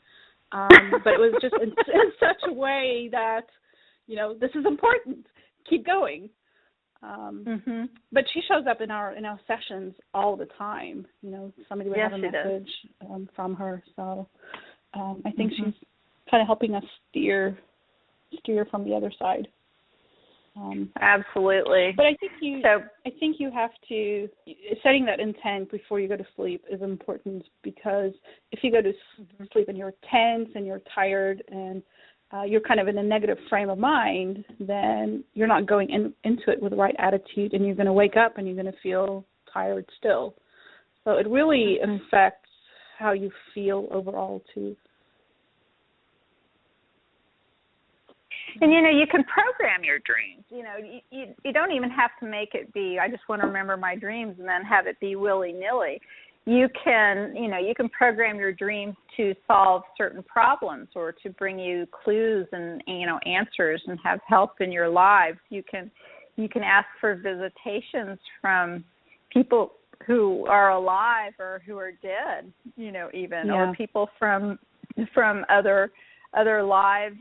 But it was just in such a way that, this is important, keep going. But she shows up in our sessions all the time. Somebody would have a message from her. So I think she's kind of helping us steer from the other side. Absolutely. But I think you have to, setting that intent before you go to sleep is important, because if you go to sleep and you're tense and you're tired and you're kind of in a negative frame of mind, then you're not going into it with the right attitude, and you're going to wake up and you're going to feel tired still. So it really affects how you feel overall too. And, you can program your dreams. You don't even have to make it be, I just want to remember my dreams, and then have it be willy-nilly. You can program your dreams to solve certain problems, or to bring you clues and, answers, and have help in your lives. You can ask for visitations from people who are alive or who are dead, or people from other lives,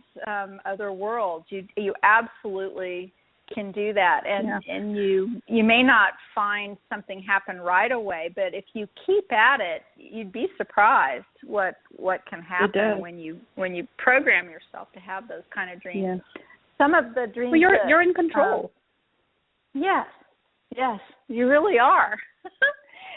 other worlds. You absolutely can do that, and you may not find something happen right away, but if you keep at it, you'd be surprised what can happen when you program yourself to have those kind of dreams. Yeah. Some of the dreams. Well, you're in control. Yes, you really are.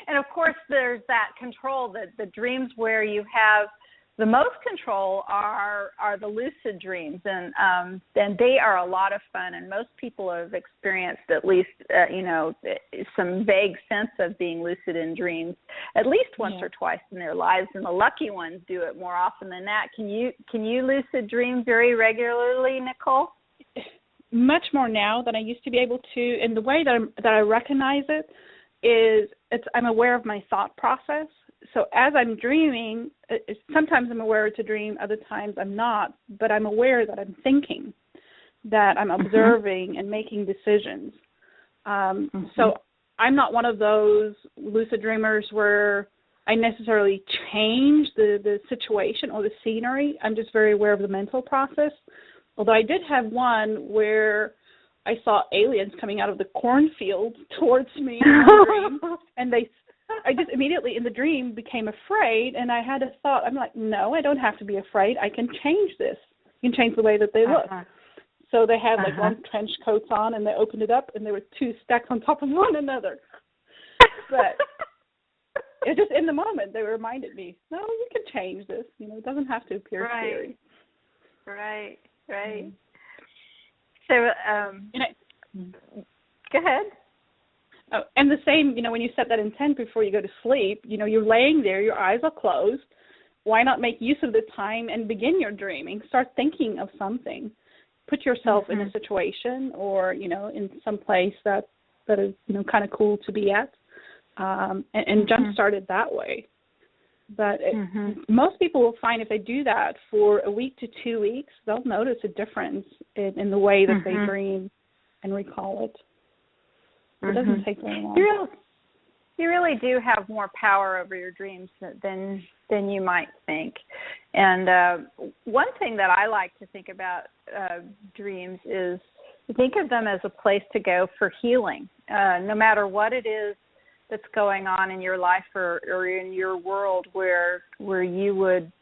And of course, there's that control. The dreams where you have the most control are the lucid dreams, and they are a lot of fun. And most people have experienced at least some vague sense of being lucid in dreams at least once or twice in their lives. And the lucky ones do it more often than that. Can you lucid dream very regularly, Nicole? Much more now than I used to be able to. And the way that I recognize it is I'm aware of my thought process. So as I'm dreaming, sometimes I'm aware it's a dream, other times I'm not, but I'm aware that I'm thinking, that I'm observing and making decisions. So I'm not one of those lucid dreamers where I necessarily change the situation or the scenery. I'm just very aware of the mental process. Although I did have one where I saw aliens coming out of the cornfield towards me in my dream, and I just immediately in the dream became afraid, and I had a thought. I'm like, no, I don't have to be afraid. I can change this. You can change the way that they look. So they had long trench coats on, and they opened it up, and there were two stacked on top of one another. But it just in the moment they reminded me, no, you can change this. It doesn't have to appear scary. Right. So, go ahead. Oh, and the same, when you set that intent before you go to sleep, you're laying there, your eyes are closed. Why not make use of the time and begin your dreaming? Start thinking of something. Put yourself in a situation or, in some place that is, kind of cool to be at. and jump started that way. But most people will find if they do that for a week to 2 weeks, they'll notice a difference in the way that they dream and recall it. It doesn't take very long. You really do have more power over your dreams than you might think. And one thing that I like to think about dreams is think of them as a place to go for healing, no matter what it is that's going on in your life or in your world where you would,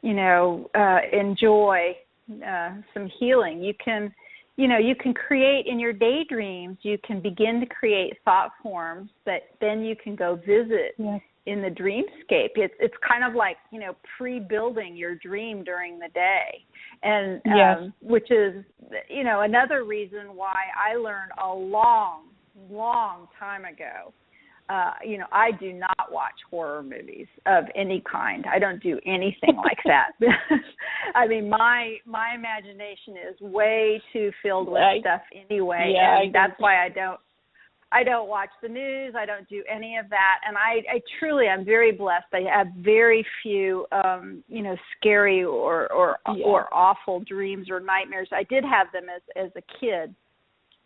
enjoy some healing. You can create in your daydreams, you can begin to create thought forms that then you can go visit in the dreamscape. It's kind of like, pre-building your dream during the day. And which is, another reason why I learned a long time ago. I do not watch horror movies of any kind. I don't do anything like that. I mean, my imagination is way too filled with stuff anyway, and that's why I don't watch the news. I don't do any of that, and I truly am very blessed. I have very few, scary or awful dreams or nightmares. I did have them as a kid.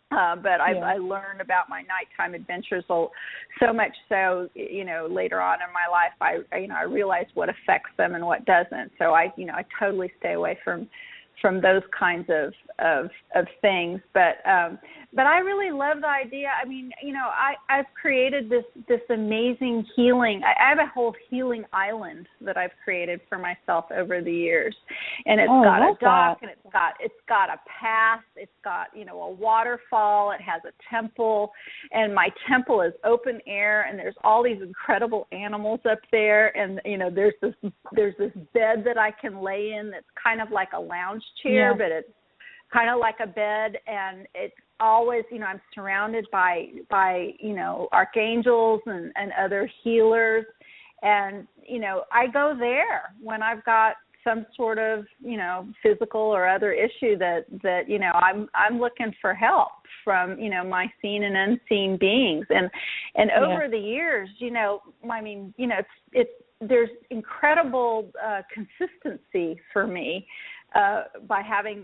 But I learned about my nighttime adventures so much so, later on in my life, I realized what affects them and what doesn't. So I totally stay away from those kinds of things. But I really love the idea. I mean, I've created this amazing healing. I have a whole healing island that I've created for myself over the years, and it's got a dock, and it's got a path. It's got a waterfall. It has a temple, and my temple is open air, and there's all these incredible animals up there, and there's this bed that I can lay in that's kind of like a lounge chair, but it's kind of like a bed, and it's always, I'm surrounded by archangels and other healers, and I go there when I've got some sort of physical or other issue that I'm looking for help from my seen and unseen beings, and over the years, there's incredible consistency for me by having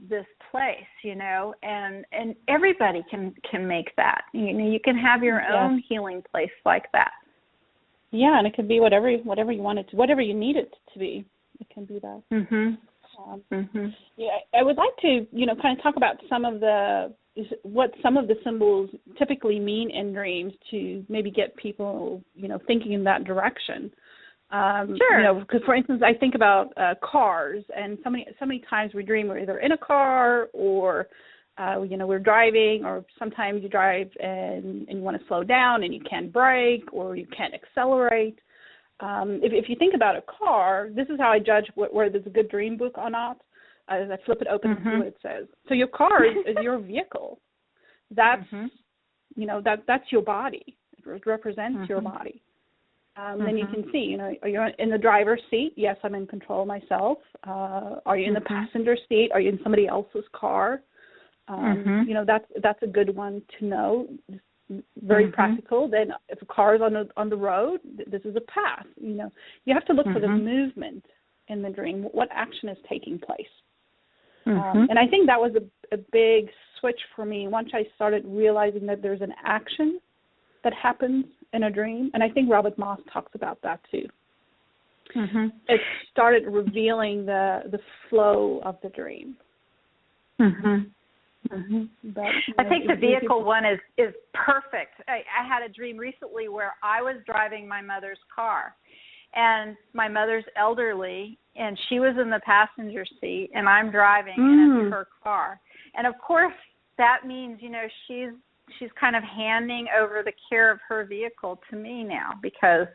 this place, and everybody can make that. You can have your own healing place like that. Yeah, and it could be whatever you want it to, whatever you need it to be. It can be that. Yeah, I would like to, kind of talk about what some of the symbols typically mean in dreams to maybe get people, thinking in that direction. Sure. Because for instance, I think about cars, and so many times we dream we're either in a car or, we're driving, or sometimes you drive and you want to slow down and you can't brake or you can't accelerate. If you think about a car, this is how I judge whether there's a good dream book or not. As I flip it open and see what it says. So your car is your vehicle. That's that's your body. It represents your body. Then you can see, are you in the driver's seat? Yes, I'm in control myself. Are you in the passenger seat? Are you in somebody else's car? That's a good one to know. Very practical. Then if a car is on the road, this is a path. You have to look for the movement in the dream. What action is taking place? And I think that was a big switch for me once I started realizing that there's an action that happens in a dream. And I think Robert Moss talks about that too. It started revealing the flow of the dream. But, I think the vehicle one is perfect. I had a dream recently where I was driving my mother's car, and my mother's elderly, and she was in the passenger seat, and I'm driving, and it's her car. And of course, that means she's kind of handing over the care of her vehicle to me now because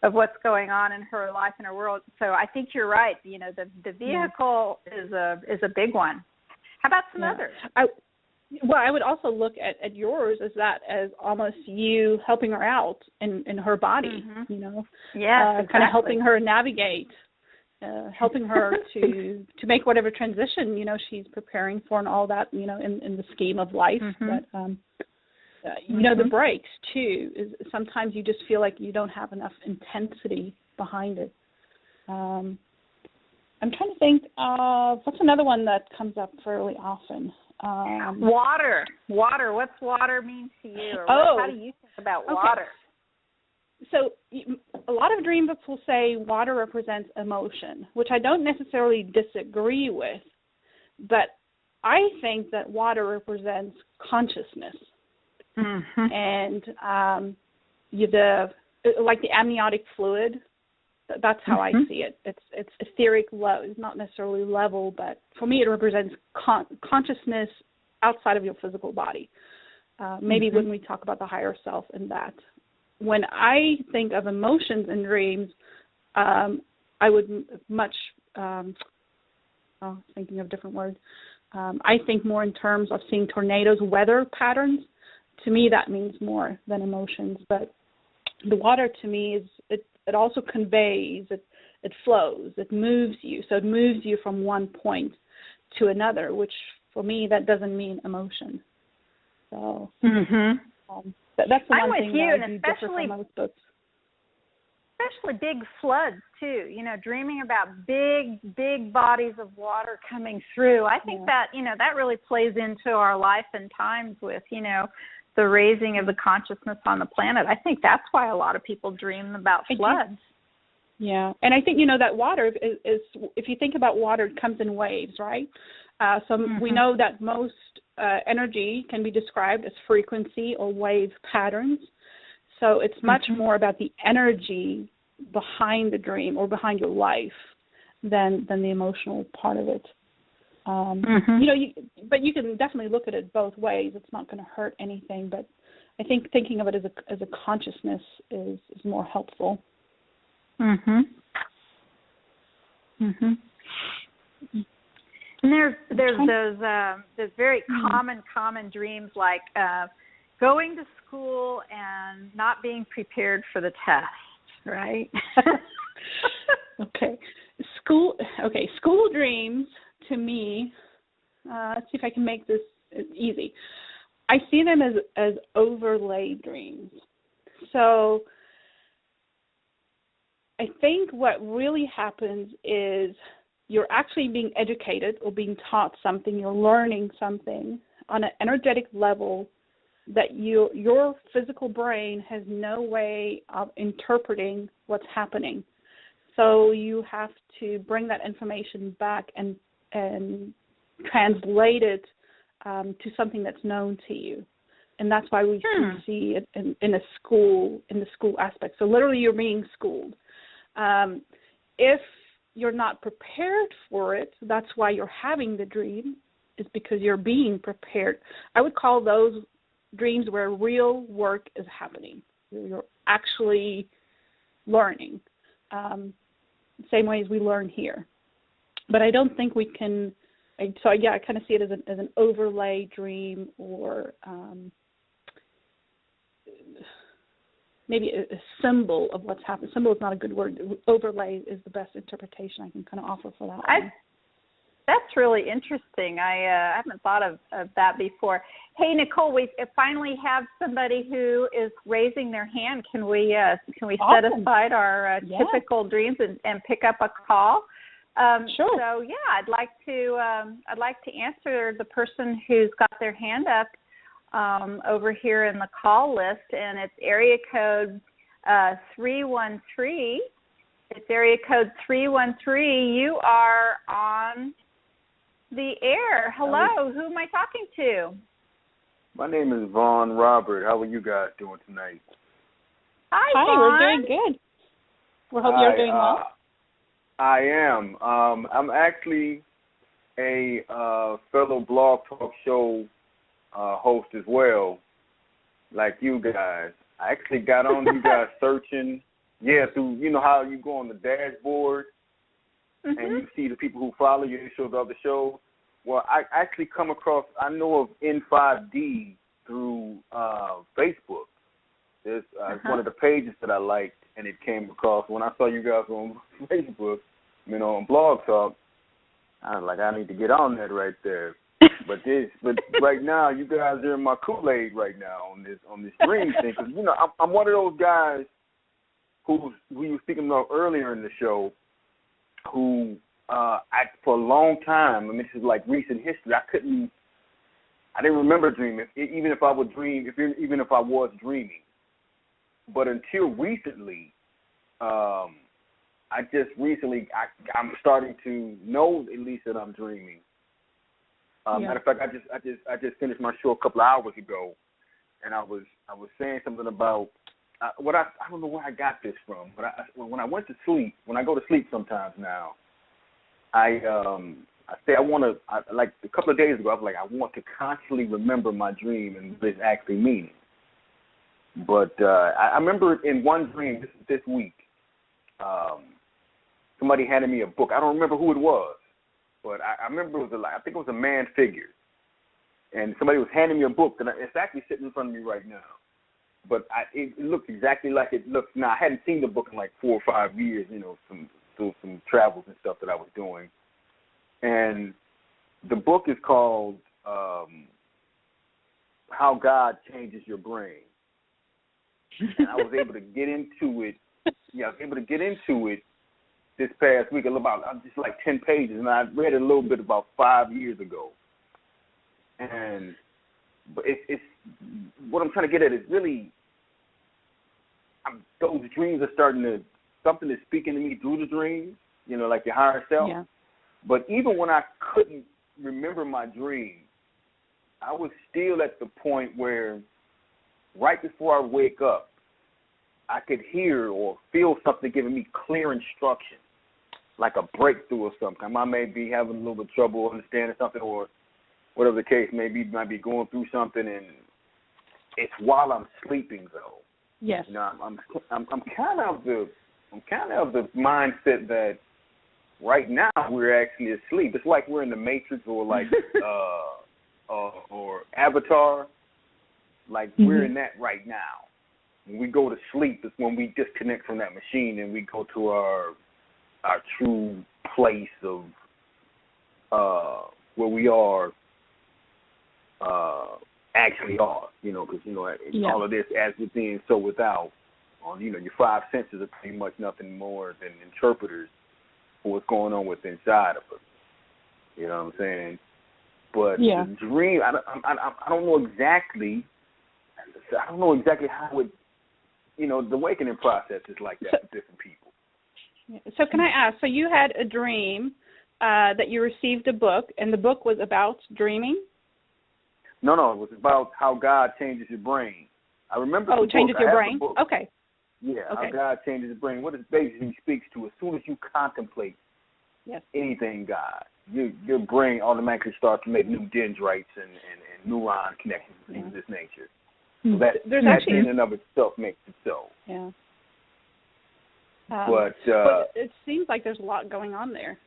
of what's going on in her life and her world. So I think you're right. The vehicle is a big one. How about some others? I would also look at yours as almost you helping her out in her body, kind of helping her navigate, helping her to make whatever transition, she's preparing for and all that, in the scheme of life. But the breaks too. Is sometimes you just feel like you don't have enough intensity behind it. I'm trying to think of what's another one that comes up fairly often. Water. What's water mean to you? Or how do you think about water? So a lot of dream books will say water represents emotion, which I don't necessarily disagree with, but I think that water represents consciousness. And like the amniotic fluid, that's how I see it. It's etheric low. It's not necessarily level, but for me it represents consciousness outside of your physical body. Maybe when we talk about the higher self and that. When I think of emotions in dreams, I would much, thinking of different words, I think more in terms of seeing tornadoes, weather patterns. To me, that means more than emotions. But the water, to me, it also conveys, it flows, it moves you. So it moves you from one point to another, which for me, that doesn't mean emotion. So that's the one thing that I do differ from most books. Especially big floods, too. Dreaming about big bodies of water coming through. I think that, that really plays into our life and times with, the raising of the consciousness on the planet. I think that's why a lot of people dream about floods. Yeah, and I think, that water is if you think about water, it comes in waves, right? So we know that most energy can be described as frequency or wave patterns. So it's much more about the energy behind the dream or behind your life than the emotional part of it. But you can definitely look at it both ways. It's not going to hurt anything. But I think thinking of it as a consciousness is more helpful. And there's those very common dreams like going to school and not being prepared for the test, right? School dreams to me, let's see if I can make this easy. I see them as overlay dreams. So I think what really happens is you're actually being educated or being taught something, you're learning something on an energetic level that your physical brain has no way of interpreting what's happening. So you have to bring that information back and translate it to something that's known to you. And that's why we can see it in the school aspect. So literally you're being schooled. If you're not prepared for it, that's why you're having the dream, is because you're being prepared. I would call those dreams where real work is happening. You're actually learning, same way as we learn here. But I don't think we can, I kind of see it as an overlay dream, or maybe a symbol of what's happened. Symbol is not a good word. Overlay is the best interpretation I can kind of offer for that one. That's really interesting. I haven't thought of that before. Hey, Nicole, we finally have somebody who is raising their hand. Can we set aside our typical dreams and pick up a call? Sure. So I'd like to answer the person who's got their hand up over here in the call list, and it's area code 313. It's area code 313. You are on the air. Hello. Who am I talking to? My name is Vaughn Robert. How are you guys doing tonight? Hi, Vaughn. We're doing good. We hope you're doing well. I am. I'm actually a fellow blog talk show host as well, like you guys. I actually got on you guys searching, through, how you go on the dashboard and you see the people who follow you, it shows other shows. Well, I actually come across, I know of N5D through Facebook. It's one of the pages that I liked, and it came across. When I saw you guys on Facebook, on Blog Talk, I was like, I need to get on that right there. But right now, you guys are in my Kool-Aid right now on this dream thing. Because I'm one of those guys who we were speaking about earlier in the show, who for a long time, I mean, this is like recent history. I didn't remember dreaming, even if I was dreaming. But until recently, I'm starting to know at least that I'm dreaming. Matter of fact, I just finished my show a couple of hours ago, and I was saying something about I don't know where I got this from, but when I went to sleep, when I go to sleep sometimes now, I say like a couple of days ago, I was like, I want to constantly remember my dream and what it's actually meaning. But I remember in one dream this week, somebody handed me a book. I don't remember who it was, but I remember I think it was a man figure, and somebody was handing me a book, and it's actually sitting in front of me right now. But it looked exactly like it looks now. I hadn't seen the book in like 4 or 5 years, through some travels and stuff that I was doing. And the book is called How God Changes Your Brain. And I was able to get into it. Yeah, I was able to get into it this past week, about just like 10 pages, and I read it a little bit about 5 years ago. But it's what I'm trying to get at is really those dreams are something is speaking to me through the dreams, like your higher self. Yeah. But even when I couldn't remember my dream, I was still at the point where right before I wake up, I could hear or feel something giving me clear instruction, like a breakthrough or something. I may be having a little bit of trouble understanding something, or whatever the case may be, might be going through something, and it's while I'm sleeping though. Yes. I'm kind of the mindset that right now we're actually asleep. It's like we're in the Matrix or like or Avatar. Like we're in that right now. When we go to sleep, it's when we disconnect from that machine and we go to our true place of where we are. Actually are, because, all of this as within, so without, your 5 senses are pretty much nothing more than interpreters for what's going on with inside of us. You know what I'm saying? But the dream, I don't know exactly how it, the awakening process is like that for different people. So can I ask, so you had a dream that you received a book, and the book was about dreaming? No, it was about how God changes your brain. I remember the book. Changes your brain? Okay. Yeah, how God changes your brain. What it basically speaks to, as soon as you contemplate anything God, your brain automatically starts to make new dendrites and neuron connections and things of this nature. So that actually, in and of itself makes it so. Yeah. But it seems like there's a lot going on there.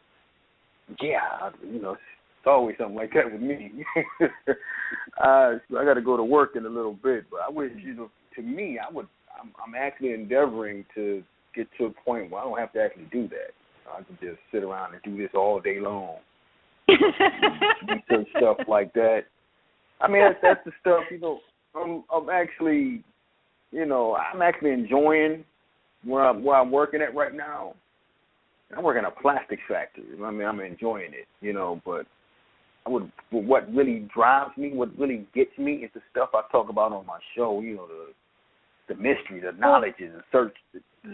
Yeah, it's always something like that with me. I got to go to work in a little bit, but I wish, to me, I'm actually endeavoring to get to a point where I don't have to actually do that. I can just sit around and do this all day long. Research stuff like that. I mean, that's the stuff, I'm actually enjoying where I'm working at right now. I work in a plastics factory. I mean, I'm enjoying it, but what really drives me, what really gets me is the stuff I talk about on my show, the mystery, the knowledge, and the search,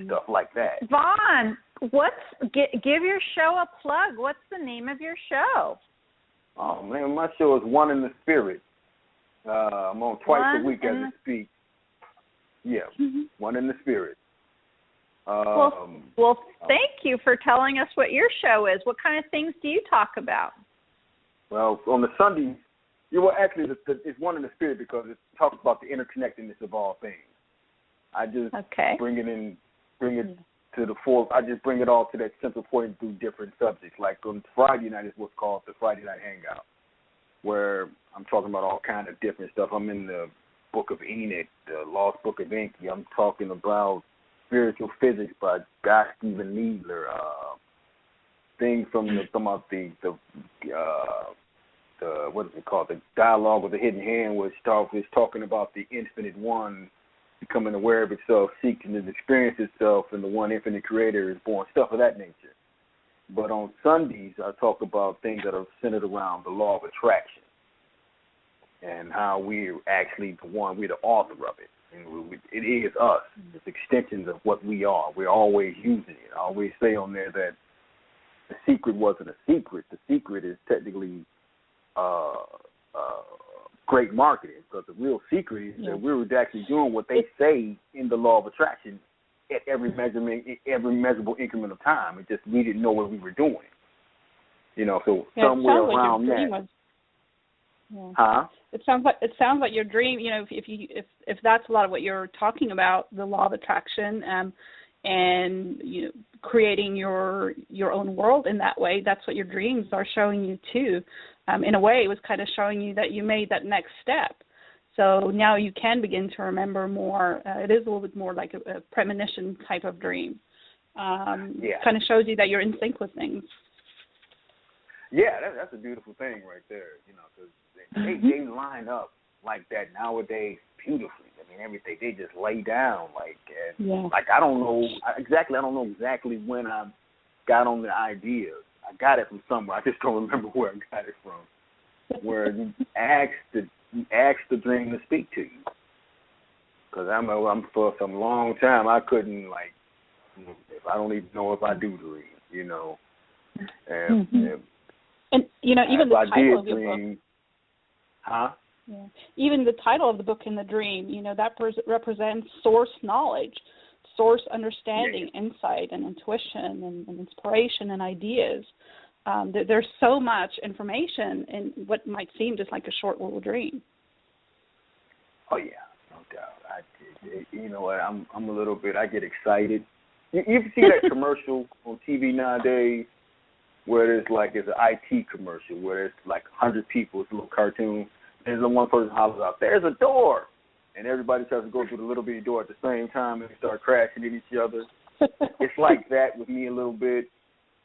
stuff like that. Vaughn, give your show a plug. What's the name of your show? Oh, man, my show is One in the Spirit. I'm on twice a week as I speak. Yeah, One in the Spirit. Well, thank you for telling us what your show is. What kind of things do you talk about? Well, on the Sundays, actually, it's One in the Spirit because it talks about the interconnectedness of all things. I just bring it to the fore. I just bring it all to that central point through different subjects. Like on Friday night is what's called the Friday Night Hangout, where I'm talking about all kind of different stuff. I'm in the Book of Enoch, the Lost Book of Enki. I'm talking about spiritual physics by Guy Stephen Needler. Things from the what is it called? The dialogue with the hidden hand, which is talking about the infinite one becoming aware of itself, seeking to experience itself, and the one infinite creator is born, stuff of that nature. But on Sundays, I talk about things that are centered around the law of attraction and how we're actually we're the author of it. And it is us. It's extensions of what we are. We're always using it. I always say on there that the secret wasn't a secret. The secret is technically great marketing, because the real secret is that we were actually doing what they say in the law of attraction at every measurable increment of time. It just we didn't know what we were doing. So somewhere around that. It sounds like your dream. If that's a lot of what you're talking about, the law of attraction, and creating your own world in that way. That's what your dreams are showing you too. In a way, it was kind of showing you that you made that next step. So now you can begin to remember more. It is a little bit more like a premonition type of dream. Kind of shows you that you're in sync with things. Yeah, that's a beautiful thing right there. Because they line up like that nowadays beautifully. I mean, everything they just lay down like I don't know exactly when I got on the idea. I got it from somewhere. I just don't remember where I got it from. Where you ask the dream to speak to you. Because I'm for some long time I couldn't if I don't even know if I do dream, And and even the title of your book. Yeah. Even the title of the book, In the Dream, that represents source knowledge, source understanding, insight, and intuition, and inspiration, and ideas. There's so much information in what might seem just like a short little dream. Oh yeah, no doubt. You know what? I'm a little bit. I get excited. You see that commercial on TV nowadays where it's an IT commercial where there's 100 people. It's a little cartoon. There's one person hollers out, "There's a door," and everybody tries to go through the little bitty door at the same time and they start crashing at each other. It's like that with me a little bit.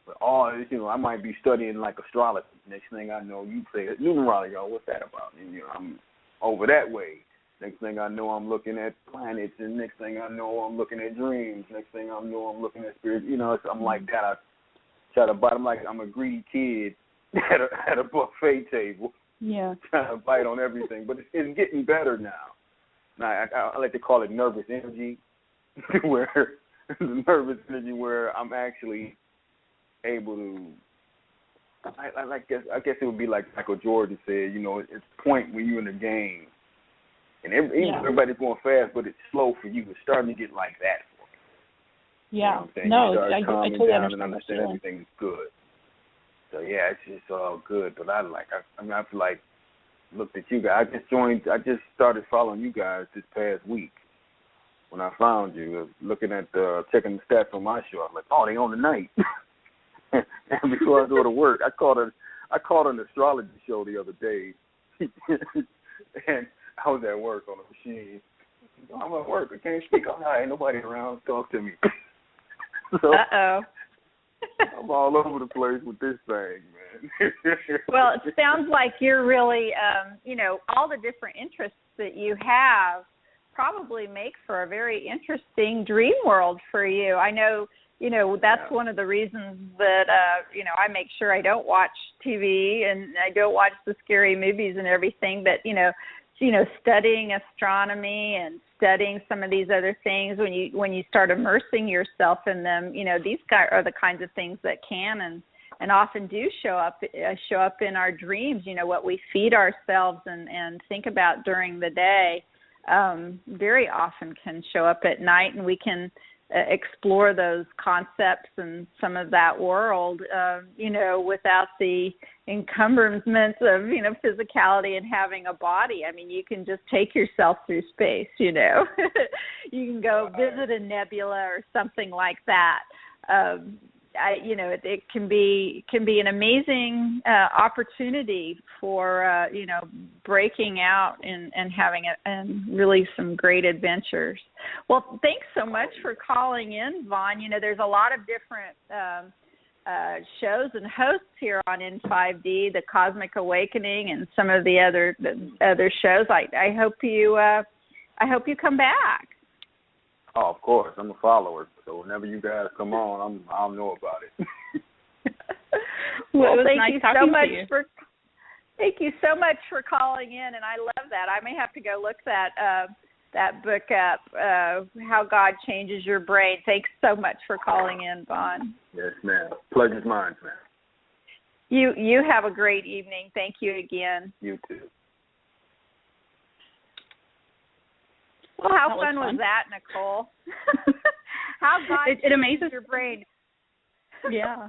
But I might be studying astrology. Next thing I know, you say numerology. What's that about? And I'm over that way. Next thing I know, I'm looking at planets, and next thing I know, I'm looking at dreams. Next thing I know, I'm looking at spirit. I'm like that. I try to bite. I'm a greedy kid at a buffet table. Yeah. Trying to bite on everything, but it's getting better now. Now I like to call it nervous energy, where I'm actually able to. I guess it would be like Michael Jordan said. It's the point when you're in the game, and everybody's going fast, but it's slow for you. It's starting to get like that for me. Yeah. I totally down and understand understand everything's good. So yeah, it's just all good. But I've looked at you guys. I just started following you guys this past week. When I found you, looking at checking the stats on my show, I was like, oh, they on tonight. And before I go to work, I called an astrology show the other day, and I was at work on a machine. I'm at work. I can't speak. Ain't nobody around. Talk to me. So, I'm all over the place with this thing, man. Well, it sounds like you're really, all the different interests that you have probably make for a very interesting dream world for you. I know, that's one of the reasons that, I make sure I don't watch TV and I don't watch the scary movies and everything, but, studying astronomy and studying some of these other things, when you start immersing yourself in them, these are the kinds of things that can and often do show up in our dreams. What we feed ourselves and think about during the day very often can show up at night, and we can explore those concepts and some of that world, without the encumbrance of, physicality and having a body. I mean, you can just take yourself through space, You can go visit a nebula or something like that. It can be an amazing opportunity for, breaking out and having really some great adventures. Well, thanks so much for calling in, Vaughn. There's a lot of different shows and hosts here on N5D, the Cosmic Awakening, and some of the other shows. I hope you come back. Oh, of course. I'm a follower, so whenever you guys come on, I'll know about it. Well, thank you so much for calling in, and I love that. I may have to go look that book up, How God Changes Your Brain. Thanks so much for calling in, Vaughn. Yes, ma'am. Pleasure's mine, ma'am. You have a great evening. Thank you again. You too. Well, how fun was that, Nicole? How God it amazes your brain. Yeah.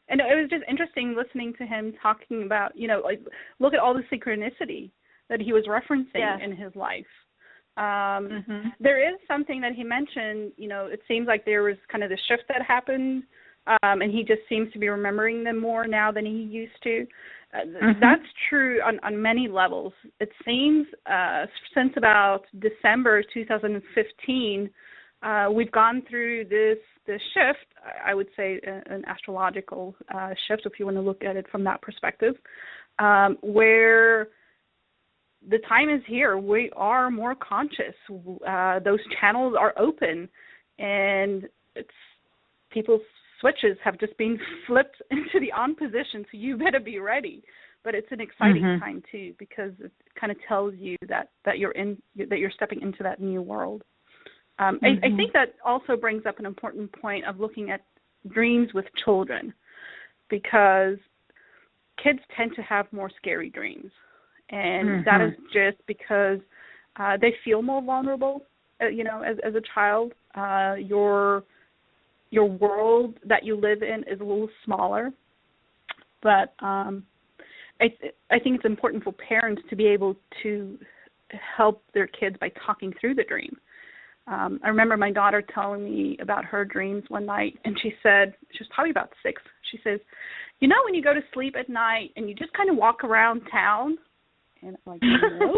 And it was just interesting listening to him talking about, like, look at all the synchronicity that he was referencing in his life. There is something that he mentioned, it seems like there was kind of the shift that happened, and he just seems to be remembering them more now than he used to. That's true on many levels. It seems since about December 2015, we've gone through this shift, I would say an astrological shift, if you want to look at it from that perspective, where the time is here. We are more conscious. Those channels are open, and people's switches have just been flipped into the on position, so you better be ready. But it's an exciting time too, because it kind of tells you that you're stepping into that new world. I think that also brings up an important point of looking at dreams with children, because kids tend to have more scary dreams. And that is just because they feel more vulnerable, as a child. Your world that you live in is a little smaller. But I think it's important for parents to be able to help their kids by talking through the dream. I remember my daughter telling me about her dreams one night, and she said, she was probably about 6, she says, when you go to sleep at night and you just kind of walk around town, and I'm like, no.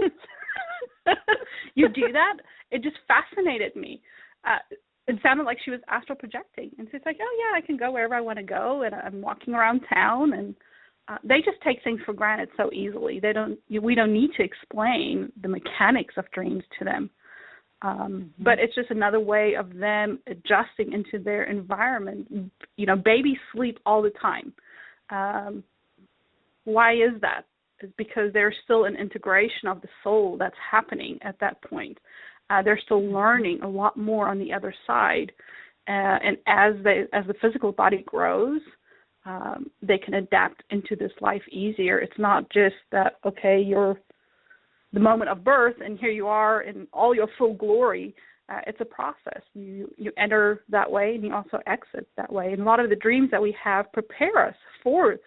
You do that? It just fascinated me. It sounded like she was astral projecting. And so it's like, oh, yeah, I can go wherever I want to go, and I'm walking around town. And they just take things for granted so easily. We don't need to explain the mechanics of dreams to them. But it's just another way of them adjusting into their environment. Babies sleep all the time. Why is that? It's because there's still an integration of the soul that's happening at that point. They're still learning a lot more on the other side. And as the physical body grows, they can adapt into this life easier. It's not just that, okay, you're the moment of birth and here you are in all your full glory. It's a process. You enter that way and you also exit that way. And a lot of the dreams that we have prepare us for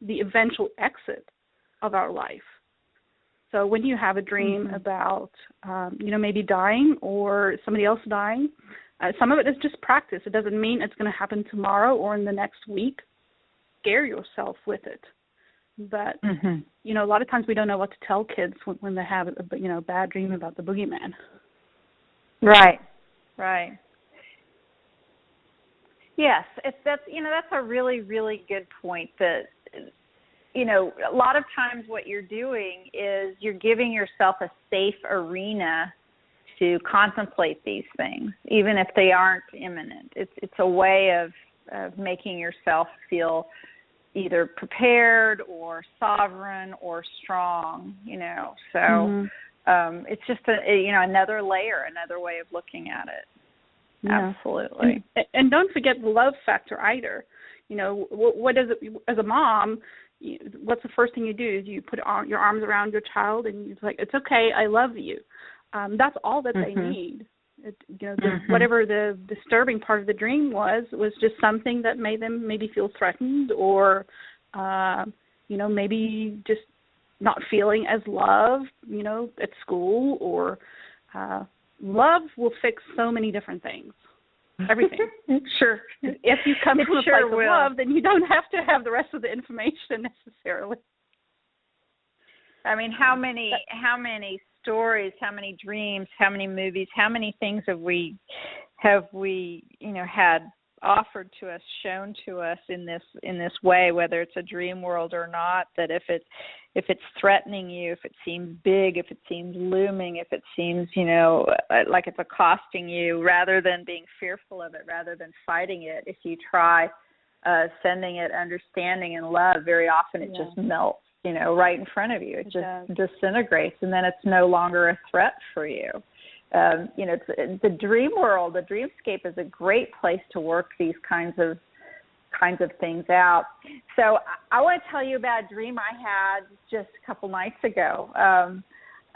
the eventual exit of our life. So when you have a dream about, maybe dying or somebody else dying, some of it is just practice. It doesn't mean it's going to happen tomorrow or in the next week. Scare yourself with it. But, a lot of times we don't know what to tell kids when they have a bad dream about the boogeyman. Right. Yes, that's a really, really good point. That a lot of times what you're doing is you're giving yourself a safe arena to contemplate these things, even if they aren't imminent. It's a way of making yourself feel either prepared or sovereign or strong. So it's just another layer, another way of looking at it. Yeah. Absolutely. And don't forget the love factor either. What is it as a mom? What's the first thing you do? Is you put your arms around your child and you're like, it's okay, I love you. That's all that they need. Whatever the disturbing part of the dream was just something that made them maybe feel threatened or, maybe just not feeling as loved, at school or love will fix so many different things. Everything. Sure. If you come from a place of love, then you don't have to have the rest of the information necessarily. I mean, how many stories, how many dreams, how many movies, how many things have we had offered to us, shown to us in this way, whether it's a dream world or not, that if it's threatening you, if it seems big, if it seems looming, if it seems, like it's accosting you, rather than being fearful of it, rather than fighting it, if you try sending it understanding and love, very often it just melts, right in front of you. It just disintegrates, and then it's no longer a threat for you. It's the dream world, the dreamscape is a great place to work these kinds of things out. So I want to tell you about a dream I had just a couple nights ago.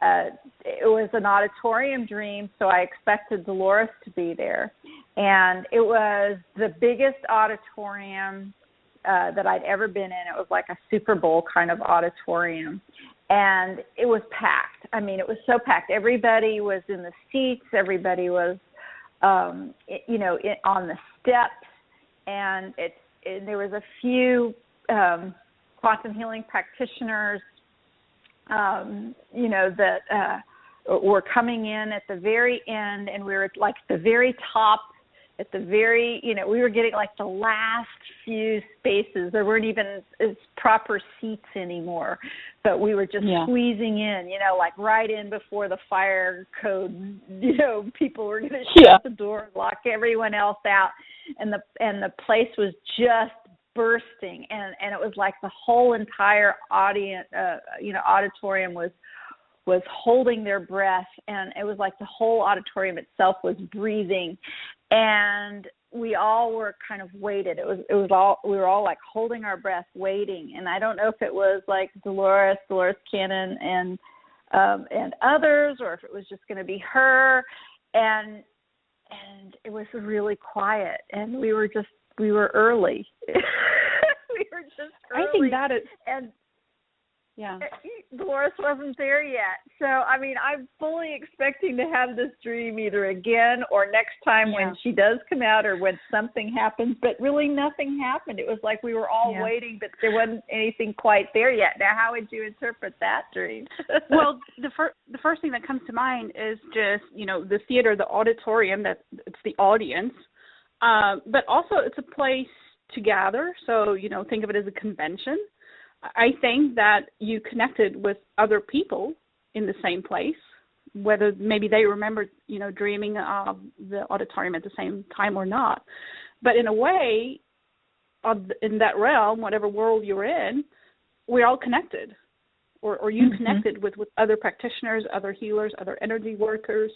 It was an auditorium dream, so I expected Dolores to be there. And it was the biggest auditorium that I'd ever been in. It was like a Super Bowl kind of auditorium. And it was packed. I mean, it was so packed. Everybody was in the seats. Everybody was, on the steps. And there was a few quantum healing practitioners, that were coming in at the very end. And we were like at the very top, at the very, we were getting like the last few spaces. There weren't even proper seats anymore, but we were just squeezing in, like right in before the fire code, people were going to shut the door, lock everyone else out. And the place was just bursting. And it was like the whole entire audience, auditorium was holding their breath, and it was like the whole auditorium itself was breathing, and we all were kind of weighted. We were all like holding our breath, waiting. And I don't know if it was like Dolores Cannon, and others, or if it was just going to be her, and it was really quiet, and we were early. We were just early. I think that is. And Dolores wasn't there yet. So, I mean, I'm fully expecting to have this dream either again or next time when she does come out, or when something happens, but really nothing happened. It was like we were all waiting, but there wasn't anything quite there yet. Now, how would you interpret that dream? Well, the first thing that comes to mind is just, the theater, the auditorium, that it's the audience, but also it's a place to gather. So, think of it as a convention. I think that you connected with other people in the same place, whether maybe they remember, dreaming of the auditorium at the same time or not. But in a way, in that realm, whatever world you're in, we're all connected, or you connected with other practitioners, other healers, other energy workers.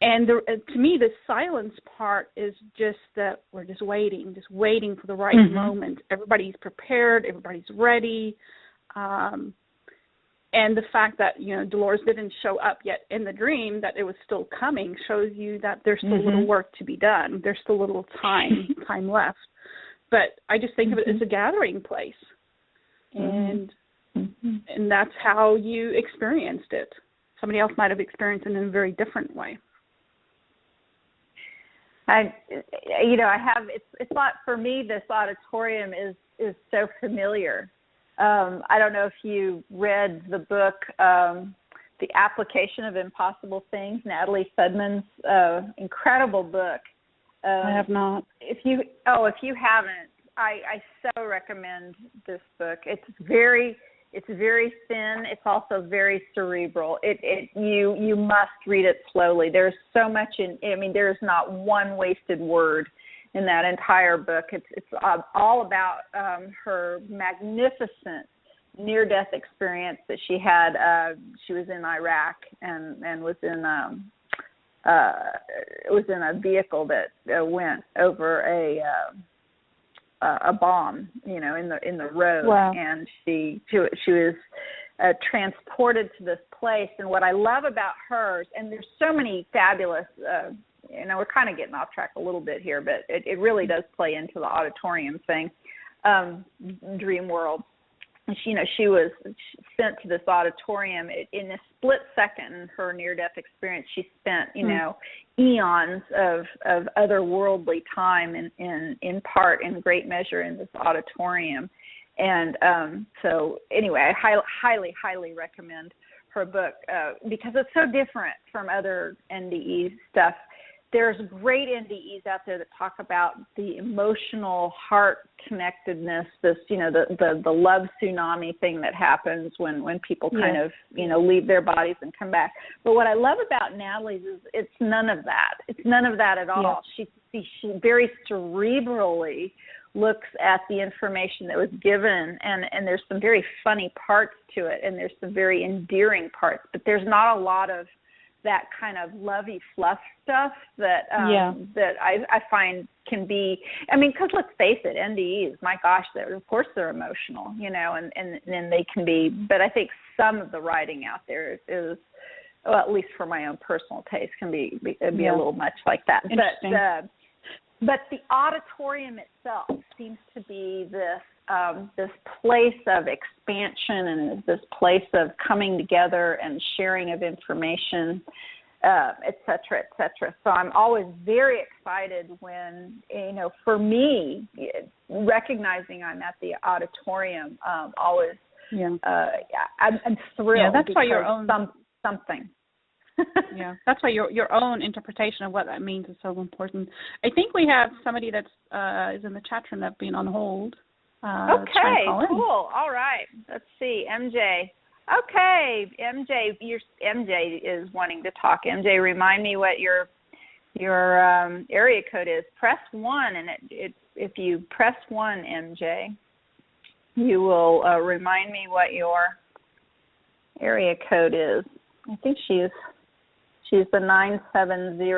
And to me, the silence part is just that we're just waiting for the right moment. Everybody's prepared, everybody's ready. And the fact that, Dolores didn't show up yet in the dream, that it was still coming, shows you that there's still a little work to be done. There's still a little time left. But I just think of it as a gathering place. And that's how you experienced it. Somebody else might have experienced it in a very different way. It's not, for me, this auditorium is so familiar. I don't know if you read the book, The Application of Impossible Things, Natalie Fudman's incredible book. I have not. If you haven't, I so recommend this book. It's very thin. It's also very cerebral. You must read it slowly. There's so much there's not one wasted word in that entire book. It's all about her magnificent near-death experience that she had. She was in Iraq and was in a vehicle that went over a bomb, in the road. Wow. And she was transported to this place. And what I love about hers, and there's so many fabulous, we're kind of getting off track a little bit here, but it really does play into the auditorium thing, dream world. She was sent to this auditorium in a split second in her near-death experience. She spent, eons of otherworldly time in part, in great measure, in this auditorium. And so anyway, I highly, highly recommend her book because it's so different from other NDE stuff. there's great NDEs out there that talk about the emotional heart connectedness, this, the love tsunami thing that happens when people kind of, leave their bodies and come back. But what I love about Natalie's is it's none of that. It's none of that at all. She very cerebrally looks at the information that was given, and there's some very funny parts to it, and there's some very endearing parts, but there's not a lot of that kind of lovey fluff stuff that that I find can be, because let's face it, NDEs, my gosh, of course they're emotional, and they can be, but I think some of the writing out there is, well, at least for my own personal taste, can be a little much like that. But the auditorium itself seems to be this place of expansion and this place of coming together and sharing of information, et cetera, et cetera. So I'm always very excited when, for me, recognizing I'm at the auditorium, always, I'm thrilled. Yeah, that's why your own something. That's why your own interpretation of what that means is so important. I think we have somebody that's is in the chat room that's been on hold. Okay, cool. All right. Let's see, MJ. Okay, MJ is wanting to talk. MJ, remind me what your area code is. Press 1, and if you press 1, MJ, you will remind me what your area code is. I think she's the 970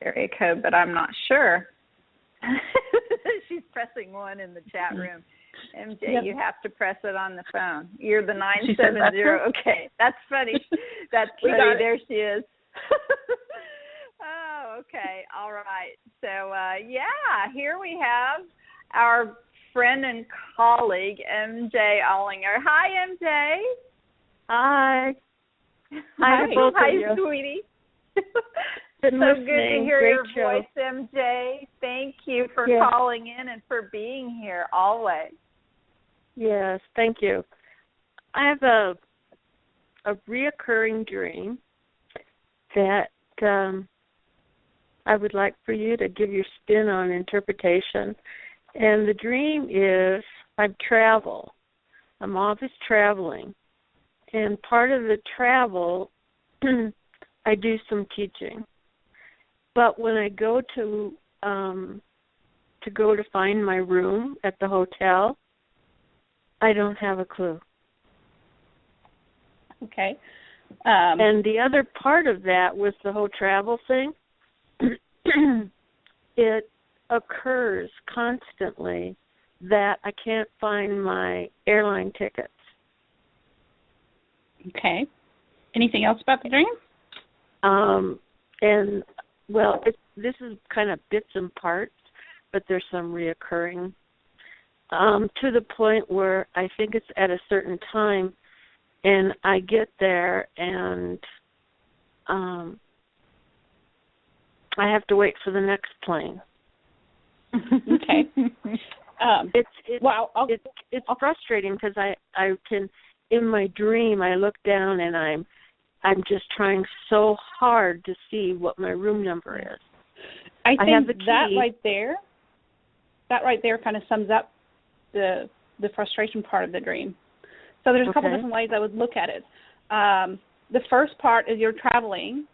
area code, but I'm not sure. She's pressing 1 in the chat room. MJ, you have to press it on the phone. You're the 970. Okay, that's funny. That's funny. There she is. Oh, okay. All right. So, here we have our friend and colleague, MJ Ollinger. Hi, MJ. Hi. Hi, both of you. Sweetie. Been so listening. Good to hear Great your show. voice, MJ. Thank you for calling in and for being here always. Yes, thank you. I have a reoccurring dream that I would like for you to give your spin on interpretation. And the dream is I travel. I'm always traveling. And part of the travel, I do some teaching. But when I go to find my room at the hotel, I don't have a clue. Okay. And the other part of that was the whole travel thing. It occurs constantly that I can't find my airline tickets. Okay. Anything else about the dream? This is kind of bits and parts, but there's some reoccurring to the point where I think it's at a certain time, and I get there and I have to wait for the next plane. Okay. It's frustrating because I can, in my dream, I look down and I'm just trying so hard to see what my room number is. I think that right there kind of sums up the frustration part of the dream. So there's a couple different ways I would look at it. The first part is you're traveling.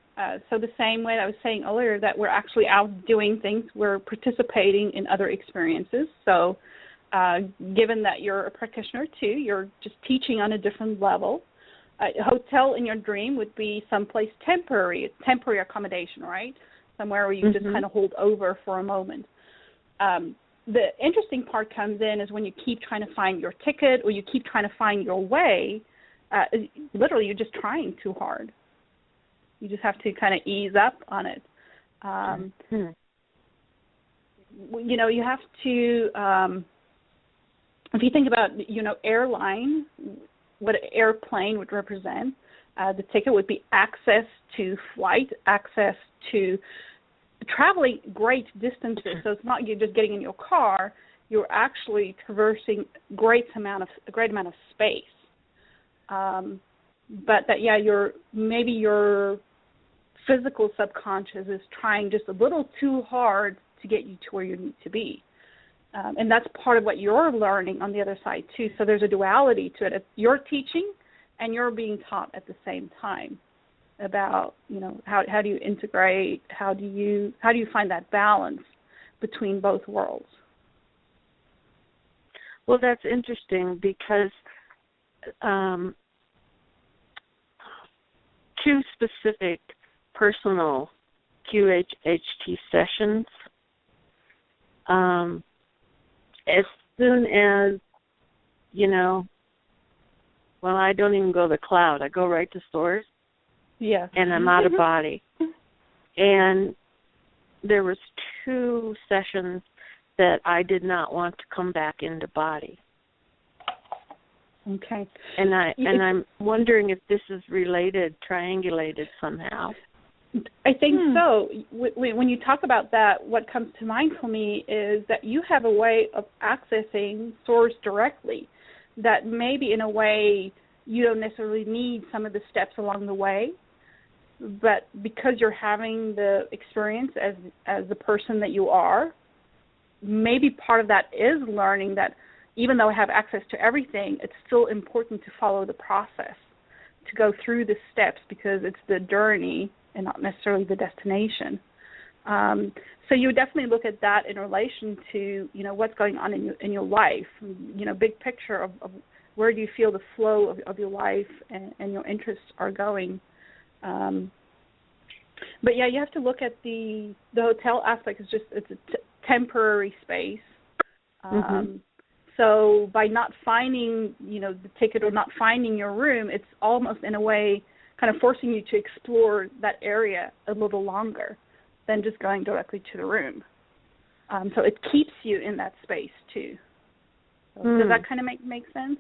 So the same way I was saying earlier that we're actually out doing things, we're participating in other experiences. So given that you're a practitioner too, you're just teaching on a different level. A hotel in your dream would be someplace temporary accommodation, right? Somewhere where you just kind of hold over for a moment. The interesting part comes in is when you keep trying to find your ticket or you keep trying to find your way, literally you're just trying too hard. You just have to kind of ease up on it. You know, you have to, if you think about, airline, what an airplane would represent, the ticket would be access to flight, access to traveling great distances. So it's not you're just getting in your car, you're actually traversing a great amount of space. But that, you're physical subconscious is trying just a little too hard to get you to where you need to be. And that's part of what you're learning on the other side too. So there's a duality to it. You're teaching and you're being taught at the same time about, you know, how do you integrate, how do you find that balance between both worlds. Well, that's interesting because two specific personal QHHT sessions, as soon as, you know, well, I don't even go to the cloud. I go right to source. Yeah. And I'm out of body. And there was 2 sessions that I did not want to come back into body. Okay. And I'm wondering if this is related, triangulated somehow. I think so. When you talk about that, what comes to mind for me is that you have a way of accessing source directly that maybe in a way you don't necessarily need some of the steps along the way, but because you're having the experience as the person that you are, maybe part of that is learning that even though I have access to everything, it's still important to follow the process, to go through the steps because it's the journey and not necessarily the destination. So you would definitely look at that in relation to, you know, what's going on in your life, you know, big picture of where do you feel the flow of your life and your interests are going. But yeah, you have to look at the hotel aspect. It's a temporary space. So by not finding, you know, the ticket or not finding your room, it's almost in a way kind of forcing you to explore that area a little longer than just going directly to the room. So it keeps you in that space too. So does that kind of make sense?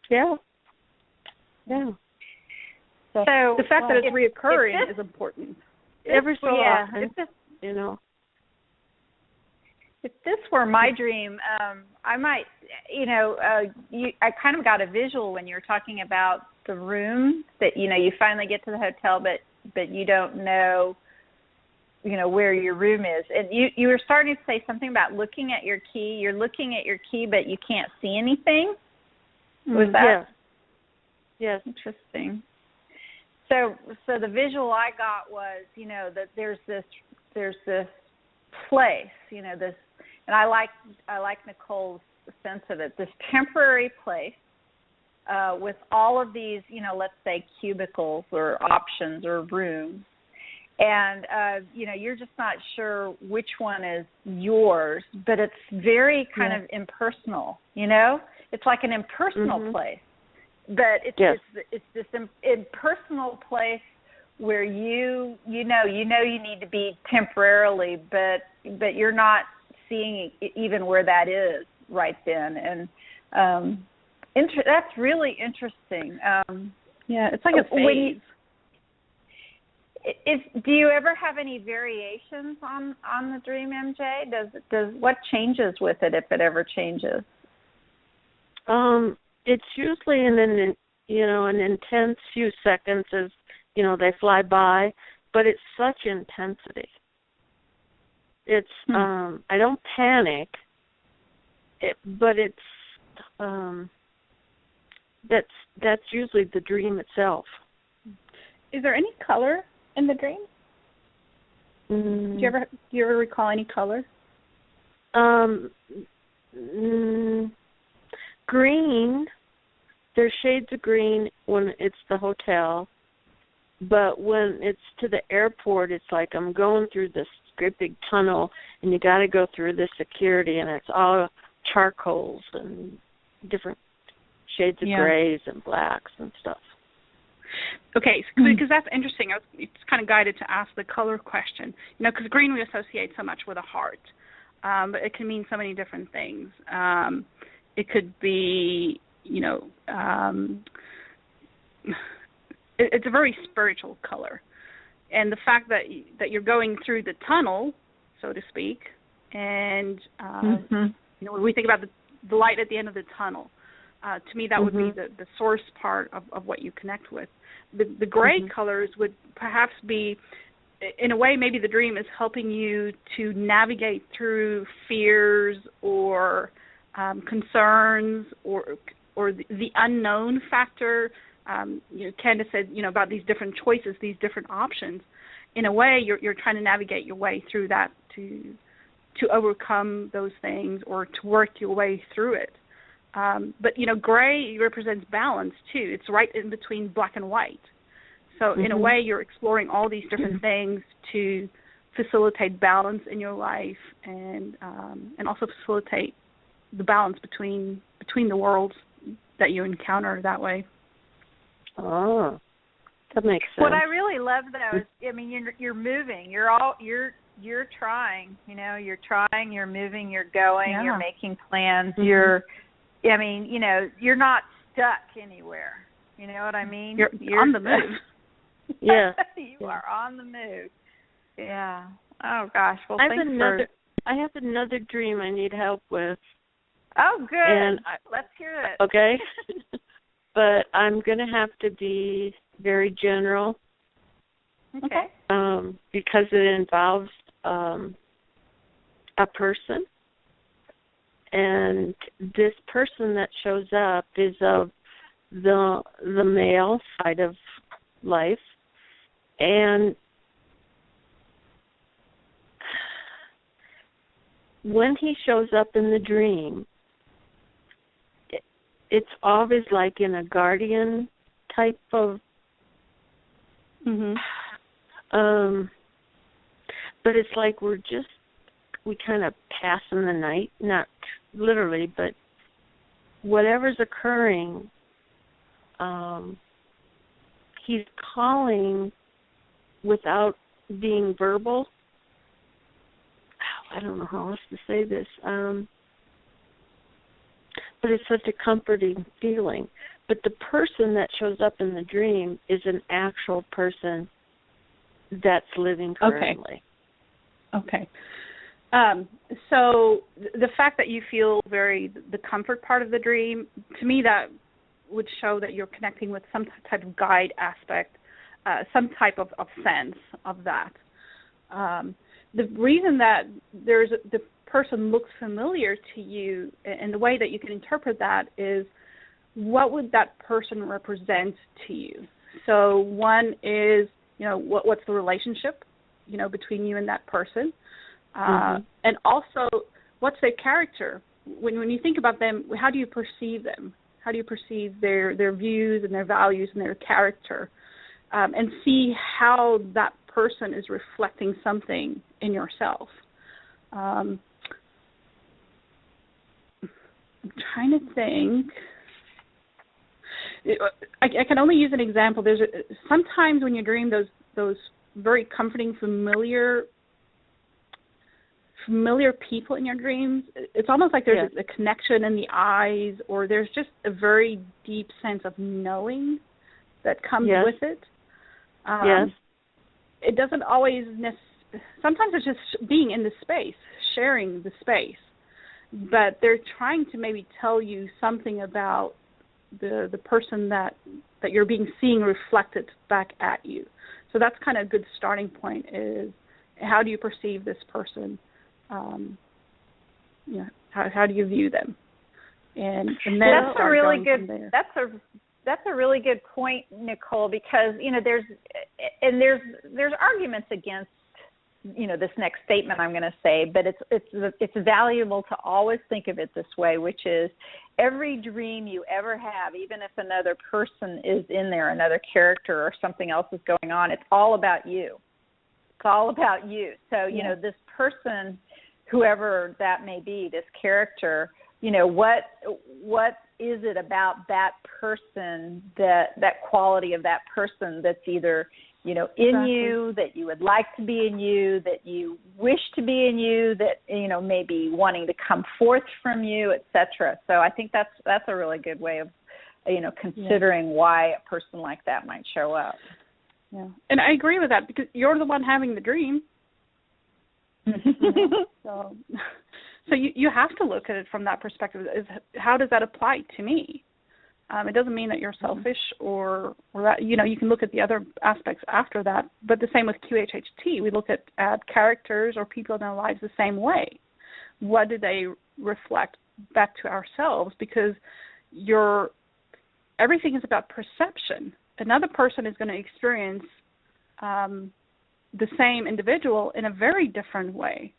Yeah. Yeah. So the fact that it's reoccurring is important. Every so often, you know. If this were my dream, I might, you know, I kind of got a visual when you were talking about the room that, you know, you finally get to the hotel, but you don't know, you know, where your room is. And you were starting to say something about looking at your key. You're looking at your key, but you can't see anything. Was that? Yes. Interesting. So the visual I got was, you know, that there's this place, you know, this, and I like Nicole's sense of it, this temporary place with all of these, you know, let's say cubicles or options or rooms. And, you know, you're just not sure which one is yours, but it's very kind of impersonal, you know? It's like an impersonal place. But it's this impersonal place where you know you need to be temporarily, but you're not seeing even where that is right then. And that's really interesting. Yeah, it's like a phase. Do you ever have any variations on the dream, MJ? Does what changes with it, if it ever changes? It's usually an intense few seconds as, you know, they fly by, but it's such intensity. It's I don't panic, but it's that's usually the dream itself. Is there any color in the dream? Do you ever recall any color? Green. There's shades of green when it's the hotel, but when it's to the airport, it's like I'm going through this great big tunnel, and you got to go through this security, and it's all charcoals and different shades of grays and blacks and stuff. Okay, because that's interesting. It's kind of guided to ask the color question, you know, because green we associate so much with a heart, but it can mean so many different things. It could be, you know, it's a very spiritual color, and the fact that you're going through the tunnel, so to speak, and you know, when we think about the light at the end of the tunnel, To me, that would be the source part of what you connect with. The gray colors would perhaps be, in a way, maybe the dream is helping you to navigate through fears or concerns or the unknown factor. Candace said, about these different choices, these different options. In a way, you're trying to navigate your way through that to overcome those things or to work your way through it. But gray represents balance too. It's right in between black and white. So in a way, you're exploring all these different things to facilitate balance in your life and also facilitate the balance between the worlds that you encounter that way. Oh, that makes sense. What I really love though is, you're moving. You're trying. You're trying. You're moving. You're going. Yeah. You're making plans. You're not stuck anywhere. You know what I mean? You're on the move. Yeah. You are on the move. Yeah. Oh gosh. Well, I have another dream I need help with. Oh, good. And let's hear it. Okay. But I'm going to have to be very general. Okay. Because it involves a person. And this person that shows up is of the male side of life. And when he shows up in the dream, it's always like in a guardian type of, but it's like we kind of pass in the night, not literally, but whatever's occurring, he's calling without being verbal. I don't know how else to say this. But it's such a comforting feeling. But the person that shows up in the dream is an actual person that's living currently. Okay. So the fact that you feel the comfort part of the dream, to me that would show that you're connecting with some type of guide aspect, some type of sense of that. The reason that the person looks familiar to you, and the way that you can interpret that is, what would that person represent to you? So one is, what's the relationship, between you and that person, and also what's their character. When you think about them, how do you perceive them? How do you perceive their views and their values and their character, and see how that person is reflecting something in yourself. I'm trying to think. I can only use an example. Sometimes when you dream those very comforting, familiar people in your dreams, it's almost like there's a connection in the eyes, or there's just a very deep sense of knowing that comes with it. It doesn't always sometimes it's just being in the space, sharing the space, but they're trying to maybe tell you something about the person that you're seeing reflected back at you. So that's kind of a good starting point, is how do you perceive this person? How do you view them? And then that's a really good. That's a really good point, Nicole, because there's arguments against this next statement I'm going to say, but it's valuable to always think of it this way, which is every dream you ever have, even if another person is in there, another character or something else is going on, it's all about you. It's all about you. So this person, whoever that may be, this character, what is it about that person, that quality of that person that's either, in you, that you would like to be in you, that you wish to be in you, that, maybe wanting to come forth from you, etc. So I think that's a really good way of, considering why a person like that might show up. Yeah. And I agree with that, because you're the one having the dream. So you have to look at it from that perspective. How does that apply to me? It doesn't mean that you're selfish or that, you can look at the other aspects after that. But the same with QHHT. We look at characters or people in our lives the same way. What do they reflect back to ourselves? Because everything is about perception. Another person is going to experience the same individual in a very different way.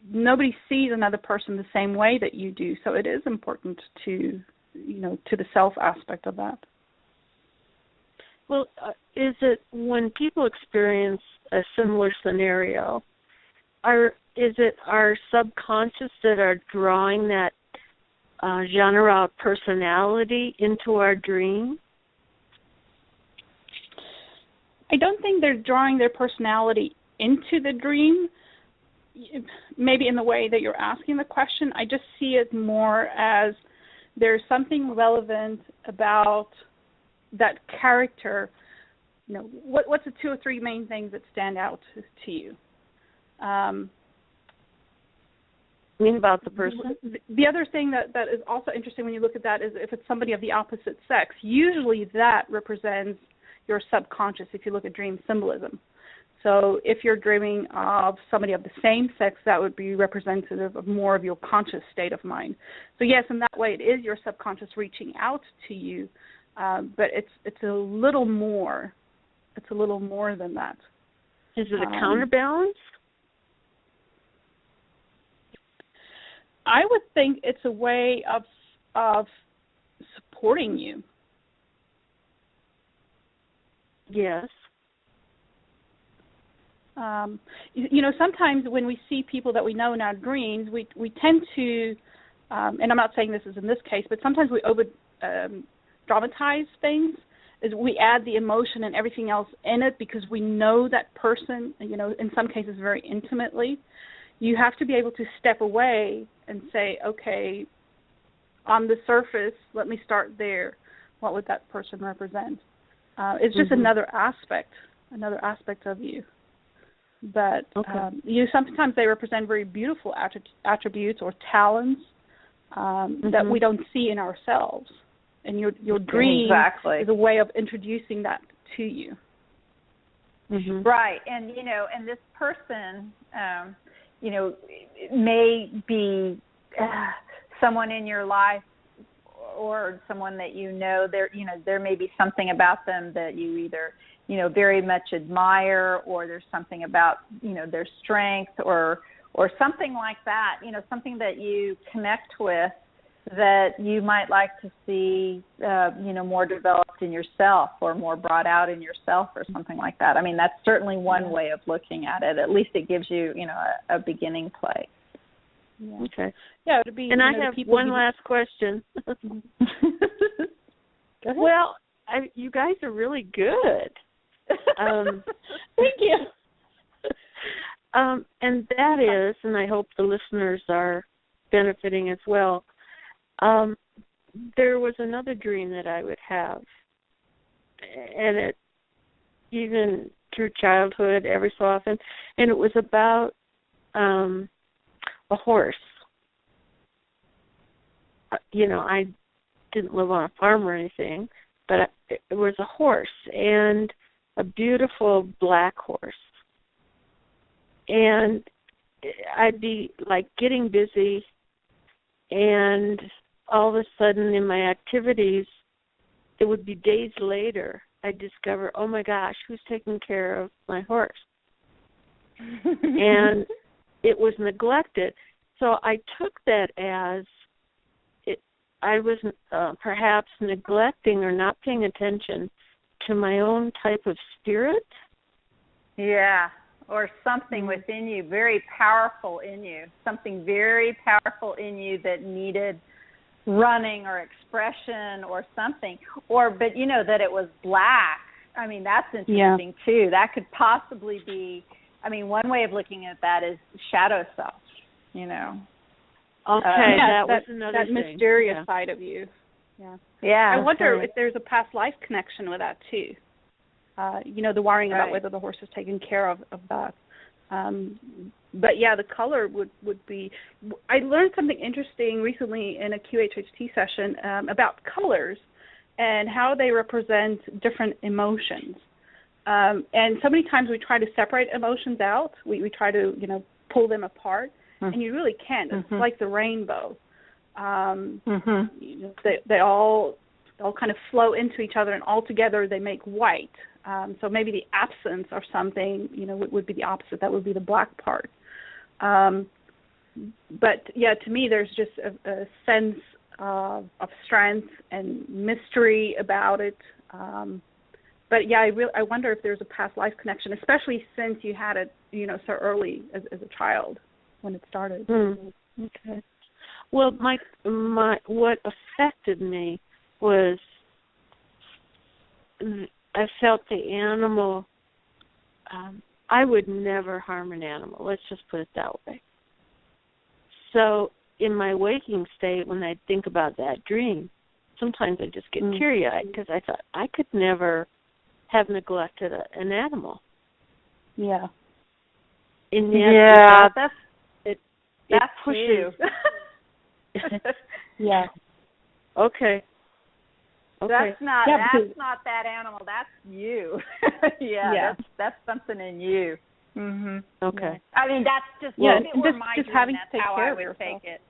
Nobody sees another person the same way that you do, so it is important to the self aspect of that. Well, is it when people experience a similar scenario, is it our subconscious that are drawing that genre of personality into our dream? I don't think they're drawing their personality into the dream, maybe in the way that you're asking the question. I just see it more as there's something relevant about that character. What's the 2 or 3 main things that stand out to you? You mean about the person? The other thing that is also interesting when you look at that is if it's somebody of the opposite sex. Usually that represents your subconscious if you look at dream symbolism. So if you're dreaming of somebody of the same sex, that would be representative of more of your conscious state of mind. So yes, in that way, it is your subconscious reaching out to you, but it's a little more. It's a little more than that. Is it a counterbalance? I would think it's a way of supporting you. Yes. Sometimes when we see people that we know in our dreams, we tend to, and I'm not saying this is in this case, but sometimes we over dramatize things. Is we add the emotion and everything else in it because we know that person, in some cases very intimately. You have to be able to step away and say, okay, on the surface, let me start there. What would that person represent? It's just another aspect of you. But sometimes they represent very beautiful attributes or talents that we don't see in ourselves. And your dream is a way of introducing that to you. Right. And, and this person, may be someone in your life or someone that there may be something about them that you either, very much admire, or there's something about, their strength or something like that, something that you connect with that you might like to see, more developed in yourself or more brought out in yourself or something like that. I mean, that's certainly one way of looking at it. At least it gives you, a beginning place. Yeah. Okay. Yeah, it would be. And I have one last question. Go ahead. Well, you guys are really good. Thank you. And that is, and I hope the listeners are benefiting as well. There was another dream that I would have, and it even through childhood every so often, and it was about a horse. I didn't live on a farm or anything, but it was a horse, and a beautiful black horse. And I'd be like getting busy, and all of a sudden in my activities, it would be days later, I'd discover, oh my gosh, who's taking care of my horse? And it was neglected. So I took that as I was perhaps neglecting or not paying attention to my own type of spirit. Yeah, or something within you, very powerful in you, something very powerful in you that needed running or expression or something. But that it was black. I mean, that's interesting too. That could possibly be, one way of looking at that is shadow self, Okay, that was another that thing. mysterious side of you. Yeah. Yeah. I wonder if there's a past life connection with that too. The worrying about whether the horse is taking care of that. But yeah, the color would be. I learned something interesting recently in a QHHT session about colors and how they represent different emotions. And so many times we try to separate emotions out. We try to, pull them apart, and you really can't. It's like the rainbow. They all kind of flow into each other, and all together they make white. So maybe the absence or something, would be the opposite. That would be the black part. But yeah, to me, there's just a sense of strength and mystery about it. But yeah, I wonder if there's a past life connection, especially since you had it, so early as a child when it started. Okay. Well, my what affected me was I felt the animal. I would never harm an animal. Let's just put it that way. So in my waking state, when I think about that dream, sometimes I just get teary-eyed because I thought I could never have neglected an animal. Yeah. And yet, it pushes. Yeah. Okay. That's not that animal. That's you. That's something in you. Okay. I mean, that's just just having to take care of yourself. Take it.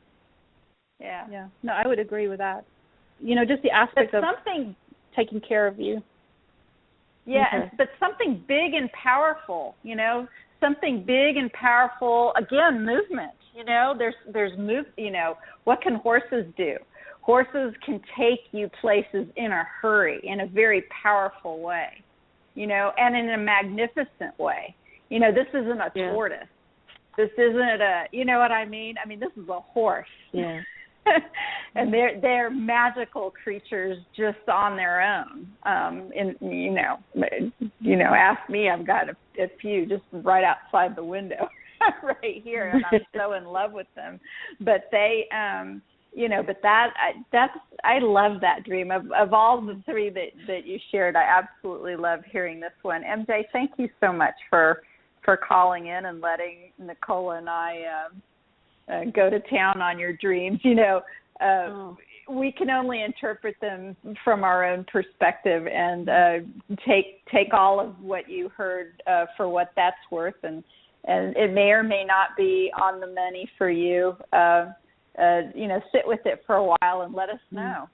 Yeah. Yeah. No, I would agree with that. Just the aspect of something taking care of you. Yeah, but something big and powerful. Something big and powerful. Again, movement. There's move. What can horses do? Horses can take you places in a hurry, in a very powerful way, and in a magnificent way. This isn't a tortoise. This isn't you know what I mean? I mean, this is a horse. Yeah. And they're magical creatures just on their own. Ask me, I've got a few just right outside the window right here, and I'm so in love with them. But they, I love that dream. Of all the three that you shared, I absolutely love hearing this one. MJ, thank you so much for calling in and letting Nicole and I go to town on your dreams. We can only interpret them from our own perspective and take all of what you heard for what that's worth, and it may or may not be on the money for you. Sit with it for a while and let us know.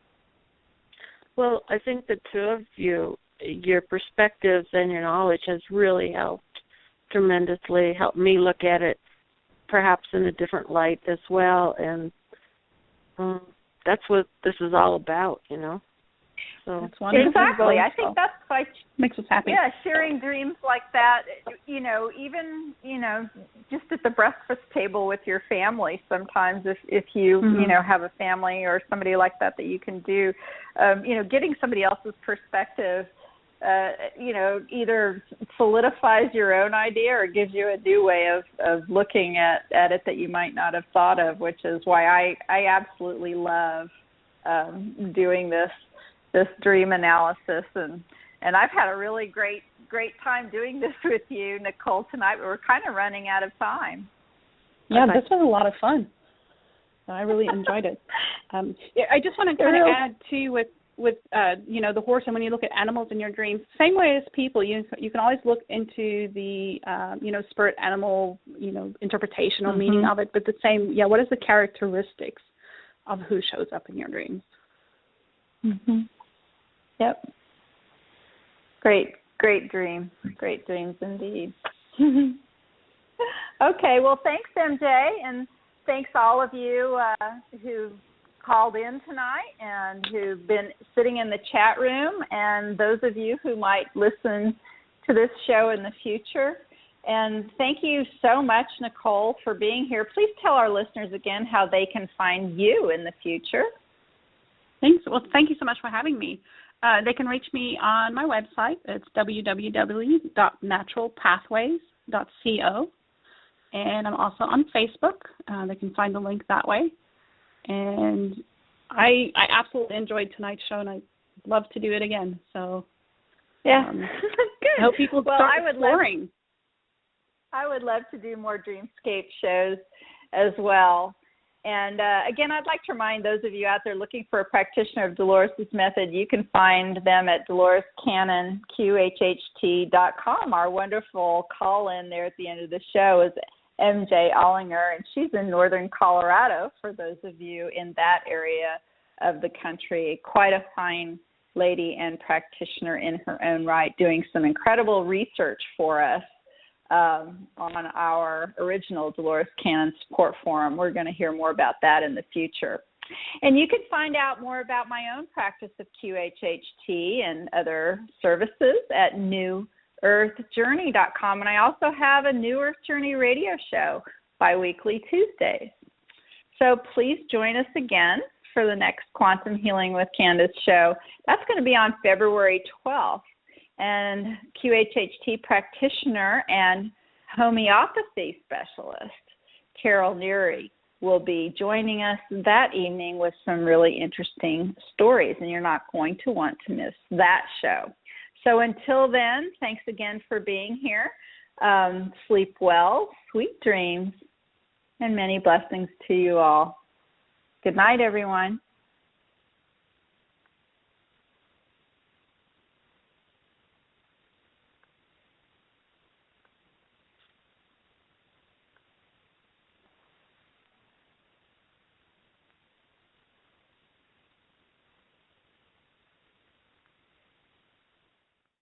Well, I think the two of you, your perspectives and your knowledge has really helped tremendously, helped me look at it perhaps in a different light as well, and that's what this is all about, So that's wonderful. Exactly. I think that's what makes us happy. Yeah, sharing dreams like that, even, just at the breakfast table with your family sometimes if you, have a family or somebody like that you can do, getting somebody else's perspective, either solidifies your own idea or gives you a new way of looking at it that you might not have thought of, which is why I absolutely love doing this dream analysis, and I've had a really great time doing this with you, Nicole, tonight, but we're kind of running out of time. Yeah, this was a lot of fun. I really enjoyed it. I just want to kind of add too with the horse, and when you look at animals in your dreams, same way as people, you can always look into the spirit animal interpretation or meaning of it, but the same, what is the characteristics of who shows up in your dreams? Yep. Great dreams indeed. Okay, well, thanks, MJ, and thanks all of you who called in tonight and who've been sitting in the chat room, and those of you who might listen to this show in the future. And thank you so much, Nicole, for being here. Please tell our listeners again how they can find you in the future. Thanks. Well, thank you so much for having me. They can reach me on my website. It's www.naturalpathways.co. And I'm also on Facebook. They can find the link that way. And I absolutely enjoyed tonight's show, and I'd love to do it again. So, yeah, good. I hope people start exploring. I would love to do more Dreamscape shows as well. And again, I'd like to remind those of you out there looking for a practitioner of Dolores' method, you can find them at DoloresCannonQHHT.com. Our wonderful call-in there at the end of the show is MJ Ollinger, and she's in northern Colorado, for those of you in that area of the country. Quite a fine lady and practitioner in her own right, doing some incredible research for us on our original Dolores Cannon Support Forum. We're going to hear more about that in the future. And you can find out more about my own practice of QHHT and other services at newearthjourney.com. And I also have a New Earth Journey radio show bi-weekly Tuesdays. So please join us again for the next Quantum Healing with Candace show. That's going to be on February 12th. And QHHT practitioner and homeopathy specialist Carol Neary will be joining us that evening with some really interesting stories, and you're not going to want to miss that show. So until then, thanks again for being here. Sleep well, sweet dreams, and many blessings to you all. Good night, everyone.